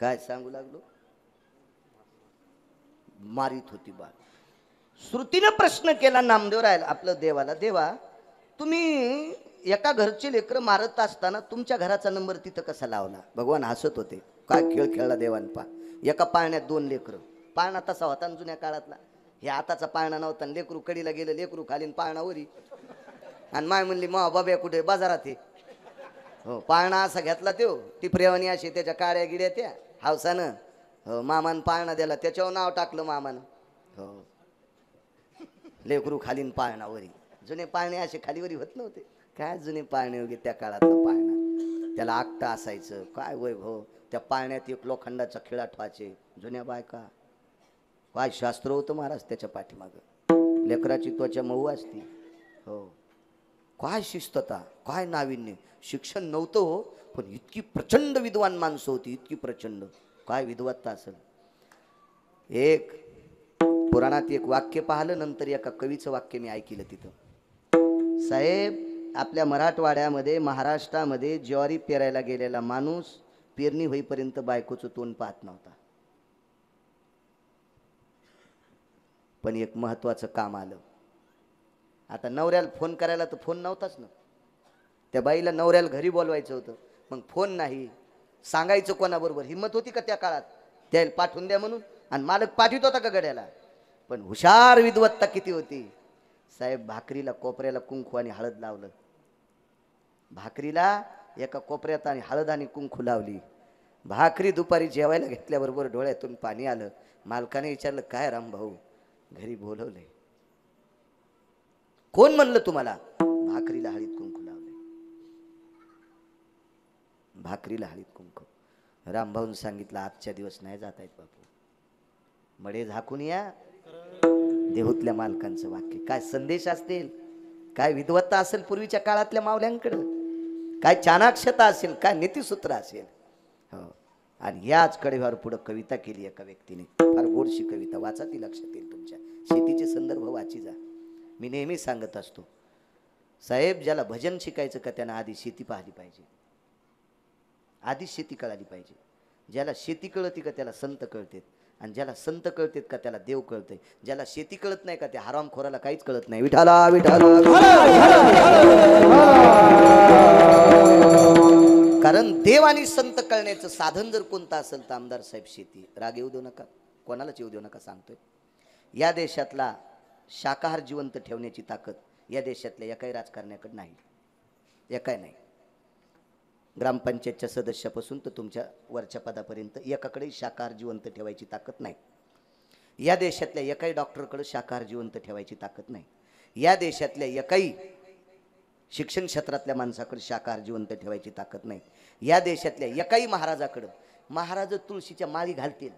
काय सांगू लागलो? मारित होती बाळ. श्रुतीनं प्रश्न केला नामदेव राहिला आपलं देवाला, देवा तुम्ही एका घरचे लेकर मारत असताना तुमच्या घराचा नंबर तिथं कसा लावला? भगवान हसत होते. काय खेळ खेळला देवान पा. एका पाळण्यात 2 लेकरं. पाळणा तसा होता जुन्या काळातला, हे आताचा पाळणा नव्हता. लेकरू कडीला गेलं, लेकरू खालीन पाळणावरी. आणि माय म्हणली मा बाब्या कुठे? बाजारात आहे. हो, पाळणा असा घेतला तो टिपऱ्यावानी असे त्याच्या काळ्या गिड्या त्या हावसानं. हो, मामानं पाळणा दिला, त्याच्यावर नाव टाकलं मामानं. हो, लेकरू खालीन पाळणावरी. जुने पाळणे असे खालीवरी होत नव्हते काय, जुने पाळणे वगैरे त्या काळातला पाळणा, त्याला आकटा असायचं. काय वैभव, त्या पाळण्यात एक लोखंडाचा खिळा ठेवायचे. जुन्या बायका, काय शास्त्र होतं महाराज त्याच्या पाठीमागं. लेकराची त्वचा मऊ असती. हो, काय शिस्तता, काय नाविन्य. शिक्षण नव्हतं हो, पण इतकी प्रचंड विद्वान माणसं होती, इतकी प्रचंड. काय विद्वत्ता असेल. एक पुराणात एक वाक्य पाहिलं, नंतर एका कवीचं वाक्य मी ऐकलं तिथं. साहेब, आपल्या मराठवाड्यामध्ये महाराष्ट्रामध्ये ज्वारी पेरायला गेलेला माणूस पेरणी होईपर्यंत बायकोचं तोंड पाहत नव्हता. पण एक महत्वाचं काम आलं. आता नवऱ्याला फोन करायला तर फोन नव्हताच ना. त्या बाईला नवऱ्याला घरी बोलवायचं होतं, मग फोन नाही. सांगायचं कोणाबरोबर? हिंमत होती का त्या काळात त्याला पाठवून द्या म्हणून? आणि मालक पाठवित होता का गड्याला? पण हुशार विद्वत्ता किती होती साहेब. भाकरीला कोपऱ्याला कुंकू आणि हळद लावलं. भाकरीला एका कोपऱ्यात आणि हळद आणि कुंकू लावली. भाकरी दुपारी जेवायला घेतल्याबरोबर डोळ्यातून पाणी आलं. मालकाने विचारलं, काय राम भाऊ घरी बोलवलंय? कोण म्हणलं तुम्हाला? भाकरीला हळद कुंकू लावले. भाकरीला हळद कुंकू. रामभाऊन सांगितलं, आजच्या दिवस नाही जात आहेत बापू, मडे झाकून या. देहूतल्या मालकांचं वाक्य. काय संदेश असतील, काय विद्वत्ता असेल पूर्वीच्या काळातल्या मावल्यांकडं, काय चाणाक्षता असेल, काय नीतिसूत्र असेल. हो, आणि याच कडेवर पुढे कविता केली एका व्यक्तीने. फार गोडशी कविता, वाचा ती, लक्षात येईल तुमच्या. शेतीचे संदर्भ वाची जा. मी नेहमी सांगत असतो साहेब, ज्याला भजन शिकायचं का त्यानं आधी शेती पाहिली पाहिजे, आधी शेती कळाली पाहिजे. ज्याला शेती कळते का त्याला संत कळतात, आणि ज्याला संत कळतात का त्याला देव कळतंय. ज्याला शेती कळत नाही का त्या हरामखोराला काहीच कळत नाही. विठाला विठाला. कारण देव आणि संत कळण्याचं साधन जर कोणतं असेल तर आमदार साहेब शेती. राग येऊ देऊ नका. कोणालाच येऊ देऊ नका सांगतोय. या देशातला शाकाहार जिवंत ठेवण्याची ताकद या देशातल्या एकाही राजकारण्याकडे नाही, एकाही नाही. ग्रामपंचायतच्या सदस्यापासून तर तुमच्या वरच्या पदापर्यंत एकाकडे शाकाहार जिवंत ठेवायची ताकद नाही. या देशातल्या एकाही डॉक्टरकडे शाकाहार जिवंत ठेवायची ताकद नाही. या देशातल्या एकाही शिक्षण क्षेत्रातल्या माणसाकडे शाकाहार जिवंत ठेवायची ताकद नाही. या देशातल्या एकाही महाराजाकडं, महाराज तुळशीच्या माळी घालतील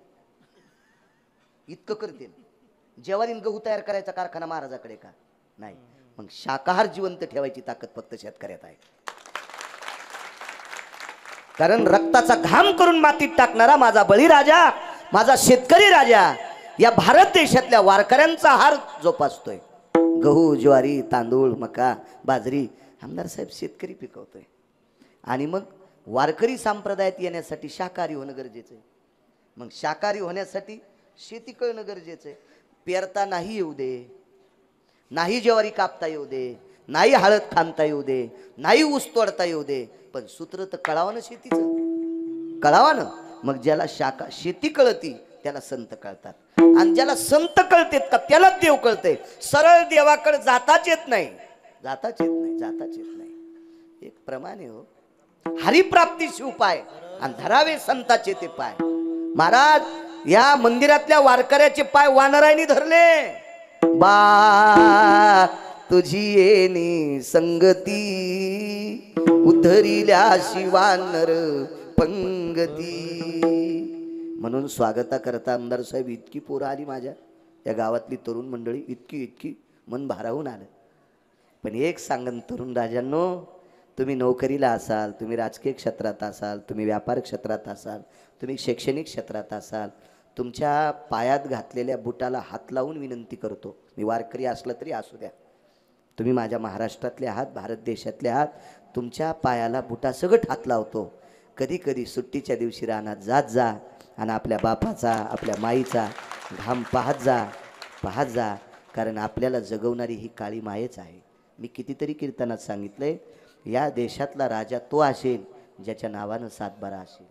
इतकं करतील, जेवारीन गहू तयार करायचा कारखाना महाराजाकडे का नाही. मग शाकाहार जिवंत ठेवायची ताकद फक्त शेतकऱ्यात आहे. कारण रक्ताचा घाम करून मातीत टाकणारा माझा बळीराजा, माझा शेतकरी राजा या भारत देशातल्या वारकऱ्यांचा हार जोपासतोय. गहू, ज्वारी, तांदूळ, मका, बाजरी आमदार साहेब शेतकरी पिकवतोय. आणि मग वारकरी संप्रदायात येण्यासाठी शाकाहारी होणं गरजेचं आहे. मग शाकाहारी होण्यासाठी शेती कळणं गरजेचं आहे. पेरता नाही येऊ दे, नाही ज्वारी कापता येऊ दे, नाही हळद खांबता येऊ दे, नाही ऊस तोडता येऊ दे, पण सूत्र तर कळावं ना शेतीचं, कळावं ना. मग ज्याला शेती कळती त्याला संत कळतात, आणि ज्याला संत कळतेत का त्याला देव कळते. सरळ देवाकडे जाताच येत नाही, जाताच येत नाही, जाताच येत नाही. एक प्रमाणे हो, हरिप्राप्तीशी उपाय आणि धरावे संताचे ते पाय. महाराज या मंदिरातल्या वारकऱ्याचे पाय वानरांनी धरले. बा तुझी येणी संगती उद्धरिल्या शिवानर पंगती. म्हणून स्वागता करता आमदार साहेब इतकी पोरं आली माझ्या या गावातली तरुण मंडळी, इतकी मन भारावून आलं. पण एक सांगन तरुण राजांनो, तुम्ही नोकरीला असाल, तुम्ही राजकीय क्षेत्रात असाल, तुम्ही व्यापार क्षेत्रात असाल, तुम्ही शैक्षणिक क्षेत्रात असाल, तुमच्या पायात घातलेल्या बुटाला हात लावून विनंती करतो, मी वारकरी असला तरी असू द्या, तुम्ही माझ्या महाराष्ट्रातले आहात, भारत देशातले आहात, तुमच्या पायाला बुटासगट हात लावतो. कधी कधी सुट्टीच्या दिवशी रानात जात जा आणि आपल्या बापाचा, आपल्या माईचा घाम पाहत जा, कारण आपल्याला जगवणारी ही काळी मायच आहे. मी कितीतरी कीर्तनात सांगितलंय, या देशातला राजा तो असेल ज्याच्या नावानं सातबारा असेल.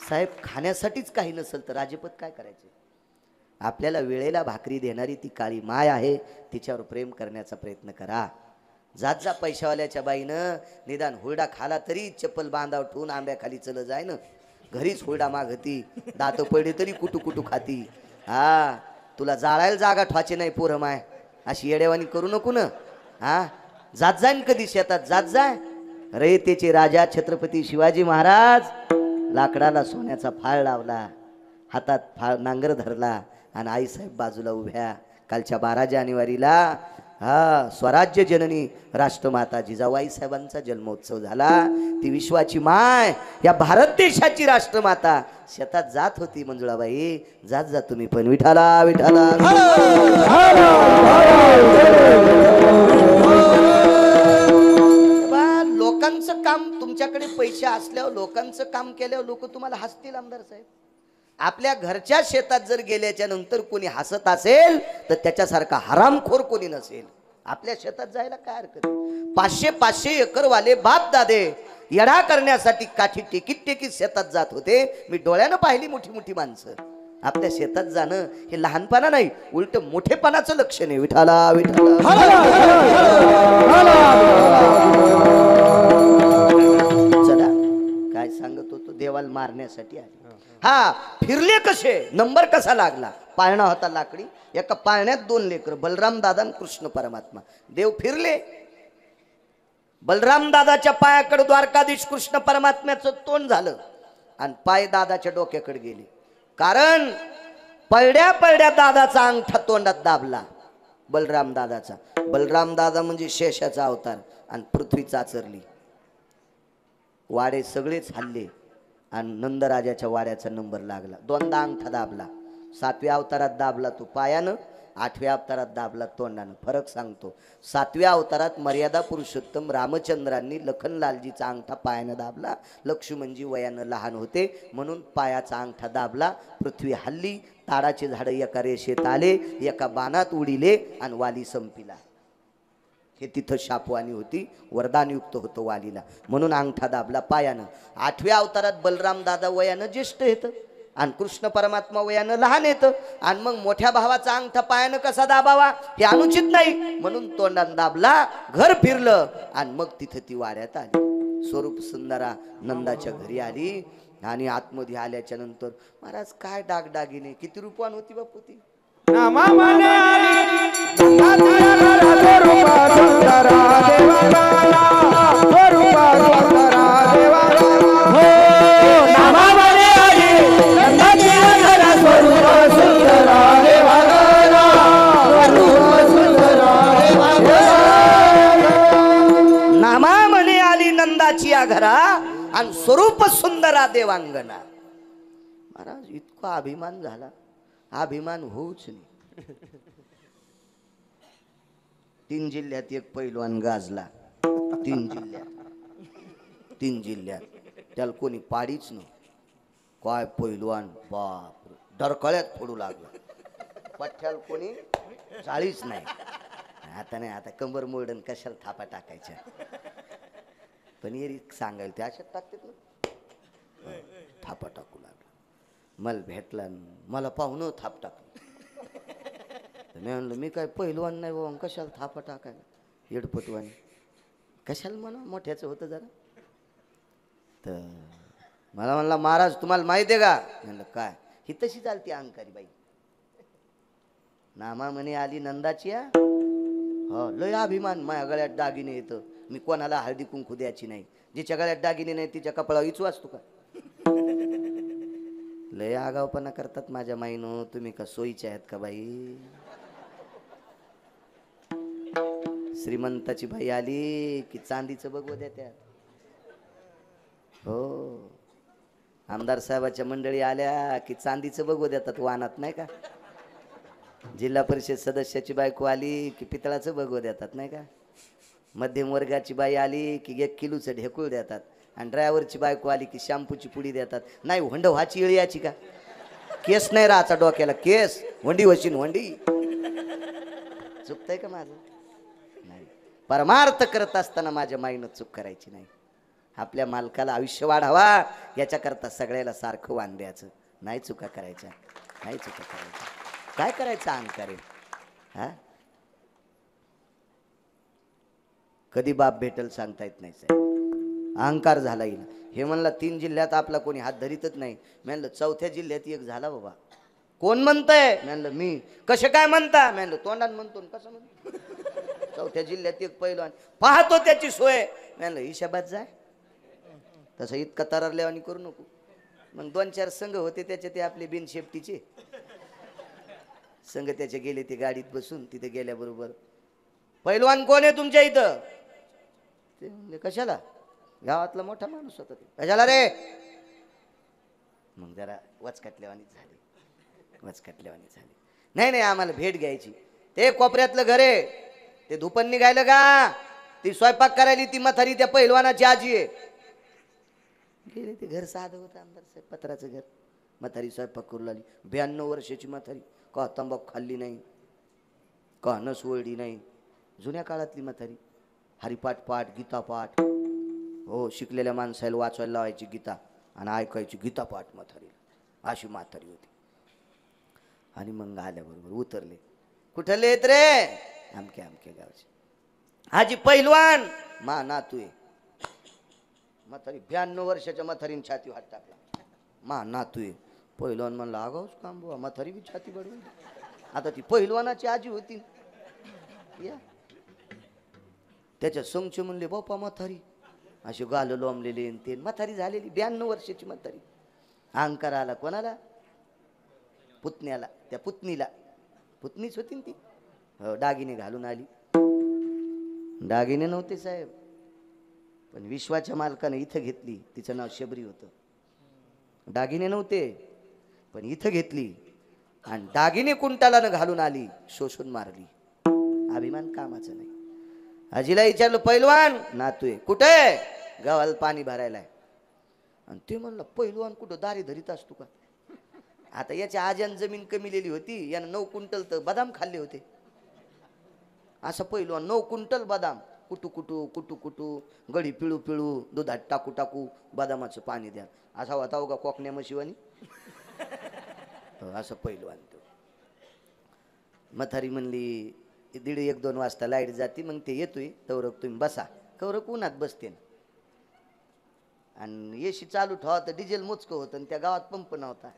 साहेब खाण्यासाठीच काही नसेल तर राजपद काय करायचे. आपल्याला वेळेला भाकरी देणारी ती काळी माय आहे, तिच्यावर प्रेम करण्याचा प्रयत्न करा. जात जा पैशावाल्याच्या बाईनं निदान हुरडा खाला तरी चप्पल बांधाव ठेवून आंब्याखाली चल जाय ना, घरीच हुरडा मागती, दात पडे तरी कुटू खाती. हा तुला जाळायला जागा ठवाचे नाही पोरं माय, अशी येडेवानी करू नको ना. हा जात जाईन कधी शेतात, जात जाय. रयतेचे राजा छत्रपती शिवाजी महाराज लाकडाला सोन्याचा फाळ लावला, हातात नांगर धरला आणि आईसाहेब बाजूला उभ्या. कालच्या 12 जानेवारीला स्वराज्य जननी राष्ट्रमाता जिजाबाई साहेबांचा जन्मोत्सव झाला. ती विश्वाची माय, या भारत देशाची राष्ट्रमाता शेतात जात होती. मंजुळाबाई जात जा तुम्ही पण, विठाला विठाला. लोकांचं काम, तुमच्याकडे पैसे असल्यावर लोकांचं काम केल्यावर लोक तुम्हाला हसतील आमदार साहेब. आपल्या घरच्या शेतात जर गेल्याच्या नंतर कोणी हसत असेल तर त्याच्यासारखा हरामखोर कोणी नसेल. आपल्या शेतात जायला काय हरकत. 500 एकर वाले बाप दादे येडा करण्यासाठी काठी टेकीत शेतात जात होते. मी डोळ्यानं पाहिली मोठी माणसं. आपल्या शेतात जाणं हे लहानपणा नाही, उलट मोठेपणाचं लक्षण आहे. विठाला विठाला. चला काय सांगत होतो, देवाला मारण्यासाठी आले. हा फिरले कसे, नंबर कसा लागला. पाळणा होता लाकडी, एका पाळण्यात 2 लेकर, बलराम दादा आणि कृष्ण परमात्मा. देव फिरले, बलराम दादाच्या पायाकडे द्वारकाधीश कृष्ण परमात्म्याचं तोंड झालं आणि पाय दादाच्या डोक्याकडे गेले. कारण पळड्या दादाचा अंगठा तोंडात दाबला बलराम दादाचा. बलराम दादा म्हणजे शेषाचा अवतार आणि पृथ्वी चाचरली. वाडे सगळेच हल्ले आणि नंदराजाच्या वाड्याचा नंबर लागला. 2दा अंगठा दाबला. 7व्या अवतारात दाबला तो पायानं, 8व्या अवतारात दाबला तोंडानं. फरक सांगतो, 7व्या अवतारात मर्यादा पुरुषोत्तम रामचंद्रांनी लखनलालजीचा अंगठा पायानं दाबला. लक्ष्मणजी वयानं लहान होते म्हणून पायाचा अंगठा दाबला. पृथ्वी हल्ली, ताडाचे झाडं एका रेषेत आले, एका बाणात उडिले आणि वाली संपिला. हे तिथं शापवानी होती, वरदानयुक्त होतं वालीला, म्हणून अंगठा दाबला पायानं. 8व्या अवतारात बलराम दादा वयानं ज्येष्ठ येतं, आणि कृष्ण परमात्मा वयानं लहान येतं आणि मग मोठ्या भावाचा अंगठा पायानं कसा दाबावा हे अनुचित नाही, म्हणून तोंडात दाबला, घर फिरलं आणि मग तिथे ती वाड्यात आली. स्वरूप सुंदरा नंदाच्या घरी आली आणि आतमध्ये आल्याच्या नंतर महाराज काय डागडागिने, किती रूपवान होती बापू ती. नामा मने आली स्वरूपा सुंदरा देवाला, स्वरूपा सुंदरा देवाला. हो नामा मने आली नंदाची स्वरूपा सुंदरा देवाला, स्वरूपा सुंदरा देवाला. नामा म्हणे आली नंदाची या घरा आणि स्वरूप सुंदरा देवांगना. महाराज इतका अभिमान झाला, अभिमान होऊच नाही. 3 जिल्ह्यात एक पैलवान गाजला. 3 जिल्ह्यात त्याला कोणी पाडीच नाही. काय पैलवान, बाप, डरकळ्यात फोडू लागला. पठ्ठ्याला कोणी जाळीच नाही. आता नाही, आता कंबर मोडन कशाला थापा टाकायच्या. पण एरी सांगायला ते अशात टाकतात ना, थापा टाकू लागला. मला भेटला, मला पाहुणं थाप टाकलं. मी म्हणलं मी काय पहिलवान नाही बाबा, कशाला थापा टाकायला, येडपटवानी कशाला म्हणा, मोठ्याचं होतं जरा. तर मला म्हणला महाराज तुम्हाला माहिती आहे का. म्हणलं काय. ही तशी चालती अहंकारी बाई. नामा म्हणे आली नंदाची या. हो लय अभिमान, माझ्या गळ्यात दागिने येतं, मी कोणाला हळदी कुंकू द्यायची नाही. जिच्या गळ्यात दागिने नाही तिच्या कपाळावर इचू असतो का. लय आगावपणा करतात माझ्या माईनो, तुम्ही का सोयीचे आहेत का बाई. श्रीमंताची बाई आली की चांदीचं बघू द्या त्यात. हो आमदार साहेबाच्या मंडळी आल्या की चांदीचं बघू देतात वानात, नाही का. जिल्हा परिषद सदस्याची बायको आली की पितळाचं बघू देतात, नाही का. मध्यम वर्गाची बाई आली की 1 किलोचं ढेकूळ देतात आणि ड्रायव्हरची बायको आली की शॅम्पूची पुडी देतात. नाही हुंड व्हाची इळी याची का. केस नाही राहायचा डोक्याला, केस होंडी वशीन होंडी. चुकतंय का माझं. नाही, परमार्थ करत असताना माझ्या माईनं चूक करायची नाही. आपल्या मालकाला आयुष्य वाढावा याच्याकरता सगळ्याला सारखं वाण द्यायचं, नाही चुका करायच्या, नाही चुका करायच्या. काय करायचं अहंकार आहे हा. कधी बाप भेटल सांगता येत नाही साहेब. अहंकार झाला येईल. हे म्हणला 3 जिल्ह्यात आपला कोणी हात धरीतच नाही. म्हणलं 4थ्या जिल्ह्यात एक झाला बाबा. कोण म्हणतंय. म्हणलं मी. कसे काय म्हणता. म्हणलं तोंडान म्हणतो. कसं म्हणतो. 4थ्या जिल्ह्यात एक पैलवान, पाहतो त्याची सोय. म्हणलं हिशाबात जाय, तसं इतका तररल्यावानी करू नको. मग 2-4 संघ होते त्याचे, ते आपले बिनशेफ्टीचे संघ त्याचे गेले. ते गाडीत बसून तिथे गेल्याबरोबर पैलवान कोण आहे तुमच्या इथं. ते म्हणले कशाला. गावातला मोठा माणूस होता. ते कशाला रे. मग जरा वचकटल्यावानी झाली. नाही आम्हाला भेट घ्यायची. ते कोपऱ्यातलं घर आहे, ते धुपण निघायलं का. ती स्वयंपाक करायली ती म्हातारी त्या पैलवानाची आजी आहे. गेले. ते घर साधं होतं आमदार साहेब, पत्राचं घर. म्हातारी स्वयंपाक करू लागली. 92 वर्षाची म्हातारी. का तंबाखू खाल्ली नाही, का नस वळली नाही. जुन्या काळातली म्हातारी. हरिपाठ पाठ, गीता पाठ. हो शिकलेल्या माणसाला वाचायला लावायची गीता आणि ऐकायची गीता पाठ म्हातारी. अशी म्हातारी होती. आणि मग आल्याबरोबर उतरले. कुठं येत रे. आमक्या गावचे. आजी पैलवान मा नातू आहे. म्हातारी 92 वर्षाच्या म्हातारीने छाती हात टाकला. मा नातू आहे. पैलवान म्हणला आगाऊच काम बुवा, म्हातारी बी छाती बडवून. आता ती पैलवानाची आजी होती या. त्याच्या संगचे म्हणले बापा म्हातारी, असे गाल लोंबलेले ते म्हातारी झालेली 92 वर्षाची म्हातारी. अहंकार आला कोणाला. पुतण्याला, त्या पुतणीला. पुतणीच होती ती. हो दागिने घालून आली. दागिने नव्हते साहेब, पण विश्वाच्या मालकाने इथं घेतली. तिचं नाव शबरी होतं. दागिने नव्हते पण इथं घेतली आणि दागिने कुंटालानं घालून आली. शोषून मारली. अभिमान कामाचं नाही. आजीला विचारलं पैलवान नातू आहे कुठे. गावाला पाणी भरायला आहे. आणि ते म्हणलं पैलवान कुठं दारी धरीत असतो का. आता याच्या आज्यान जमीन कमीलेली होती. यानं 9 क्विंटल तर बदाम खाल्ले होते. असं पैलवान 9 क्विंटल बदाम कुटू कुटू गडी पिळू दुधात टाकू बदामाचं पाणी द्या. असा होता का कोकण्या म्हशीवानी. हो, असं पहिलवान तो. म्हातारी म्हणली 1:30-1-2 वाजता लाईट जाते, मग ते येतोय तवरक तुम्ही बसा. कवरक उन्हात बसते आणि एसी चालू ठेवा तर डिझेल मोजकं होतं आणि त्या गावात पंप नव्हता.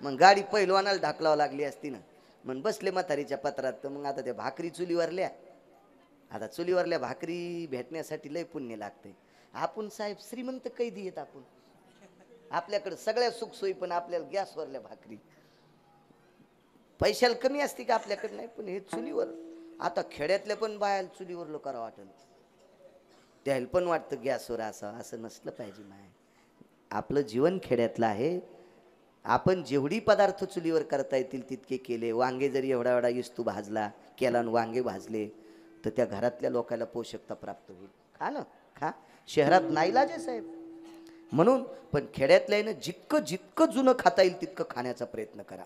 मग गाडी पहिलवानाला ढाकलावं लागली असती ना. मग बसले म्हातारीच्या पत्रात. तर मग आता त्या भाकरी चुलीवरल्या, आता चुलीवरल्या भाकरी भेटण्यासाठी लय पुण्य लागते. आपण साहेब श्रीमंत कैदी आहेत. आपण आपल्याकडे सगळ्या सुखसोयी, पण आपल्याला गॅसवरल्या भाकरी पैशाला कमी असते का आपल्याकडे? नाही. पण हे चुलीवर, आता खेड्यातल्या पण बायाला चुलीवर लोक वाटत, त्याला पण वाटतं गॅसवर. असं नसलं पाहिजे. नाही, आपलं जीवन खेड्यातलं आहे. आपण जेवढी पदार्थ चुलीवर करता येतील तितके केले. वांगे जरी एवढा एवढा इस्तू भाजला केला आणि वांगे भाजले तर त्या घरातल्या लोकांना पोषकता प्राप्त होईल. खा ना, खा. शहरात नाईलाज आहे साहेब. म्हणून पण खेड्यातल्या जितकं जितकं जुनं खाता येईल तितकं खाण्याचा प्रयत्न करा.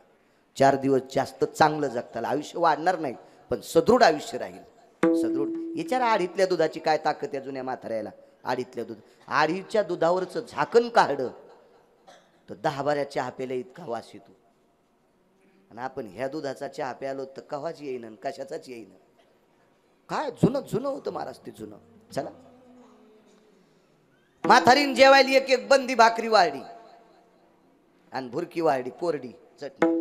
4 दिवस जास्त चांगलं जगताल. आयुष्य वाढणार नाही पण सदृढ आयुष्य राहील. सदृढ. विचारा आडीतल्या दुधाची काय ताकद या जुन्या म्हाताऱ्याला. आडीतल्या दूध, आडीच्या दुधावरचं झाकण काढलं तर 10-12 चहा प्यायला इतका वास येतो. आणि आपण ह्या दुधाचा चहा प्यालो तर कवाच येईन आणि कशाचाच येईन. काय जुनं जुनं होतं महाराज ते जुनं. चला, म्हातारीन जेवायला एक बंदी भाकरी वाढली आणि भुरकी वाढली, कोरडी चटणी.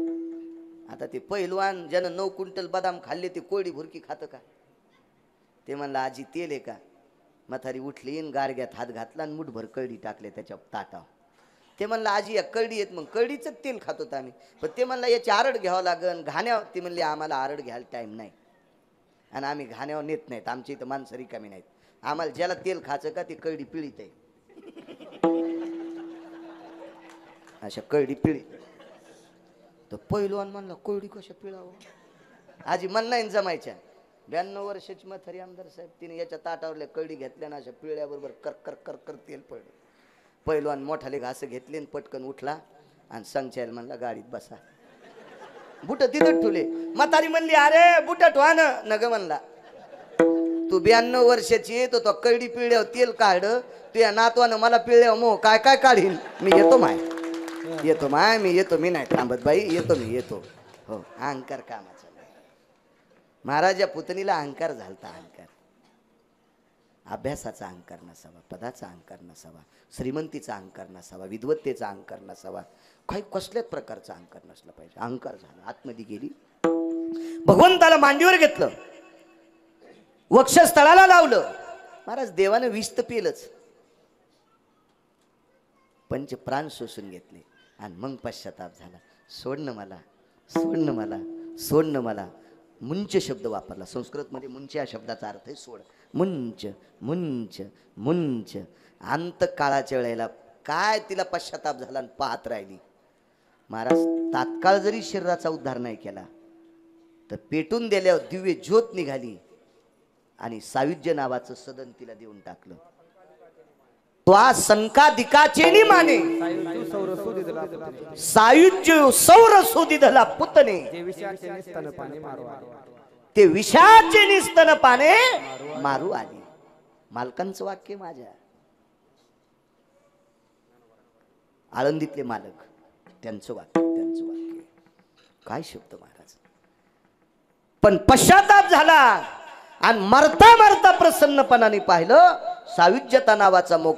आता ते पहिलवान ज्यानं 9 क्विंटल बदाम खाल्ले ते कोरडी भुरकी खातं का? ते म्हणलं आजी तेल आहे का? म्हातारी उठली आणि गारग्यात हात घातला आणि मुठभर कळडी टाकले त्याच्या ताटावर. ते म्हणलं आजी या कळडी आहेत. मग कळडीचं तेल खात होतं आम्ही. पण ते म्हणलं याची आरड घ्यावं लागन घाण्यावर. ते म्हणले आम्हाला आरड घ्यायला टाईम नाही आणि आम्ही घाण्यावर नेत नाहीत. आमची इथं माणसं रिकामी नाहीत. आम्हाला ज्याला तेल खायचं का ती कळडी पिळीत आहे. अशा कळडी पिळी. तर पहिलवान म्हणला कळडी कशा पिळावं? आजी मन नाही जमायच्या. 92 वर्षाची म्हातारी आमदार साहेब. तिने याच्या ताटावरल्या कळडी घेतल्या ना अशा पिळ्याबरोबर कर कर कर कर तेल पडलं. पहिलवान मोठाले घास घेतले आणि पटकन उठला आणि संचायला म्हणला गाडीत बसा. बुट तिथं ठुले. म्हातारी म्हणली अरे बुट ठेवा ना. नग म्हणला तू 92 वर्षाची आहे तो कळडी पिळ्यावर तेल काढ. तुझ्या नातवानं मला पिळ्यावर मो काय काय काढीन. मी येतो माय, येतो माय, मी येतो. मी नाही थांबत बाई, येतो मी, येतो. हो, अहंकार कामाचा नाही. महाराज या पुतणीला अहंकार झालता. अहंकार, अभ्यासाचा अहंकार नसावा, पदाचा अहंकार नसावा, श्रीमंतीचा अहंकार नसावा, विद्वत्तेचा अहंकार नसावा, काही कसल्याच प्रकारचा अहंकार नसला पाहिजे. अहंकार झाला, आतमध्ये गेली. भगवंताला मांडीवर घेतलं, वक्षस्थळाला लावलं. महाराज देवानं विष तर पिलंच, पंच प्राण शोषून घेतले आणि मग पश्चाताप झाला. सोडणं मला, सोडणं मला, सोडणं मला. मुंच शब्द वापरला. संस्कृतमध्ये मुंच या शब्दाचा अर्थ आहे सोड. मुंच, मुंच, मुंच. अंतकाळाच्या वेळेला काय तिला पश्चाताप झाला आणि पाहत राहिली. महाराज तात्काळ जरी शरीराचा उद्धार नाही केला तर पेटून दिल्यावर दिव्य ज्योत निघाली आणि सायुज्य नावाचं सदन तिला देऊन टाकलं. तो संकादिकाचे माने सायुज्य सौर सुदिधला पुतने ते विषाचे निस्तन पाने मारू आली. मालकांचं वाक्य माझ्या. आळंदीतले मालक त्यांचं वाक्य, त्यांचं वाक्य. काय शब्द महाराज. पण पश्चाताप झाला आणि मरता मरता प्रसन्नपणाने पाहिलं सायुज्यता नावाचा मोक्ष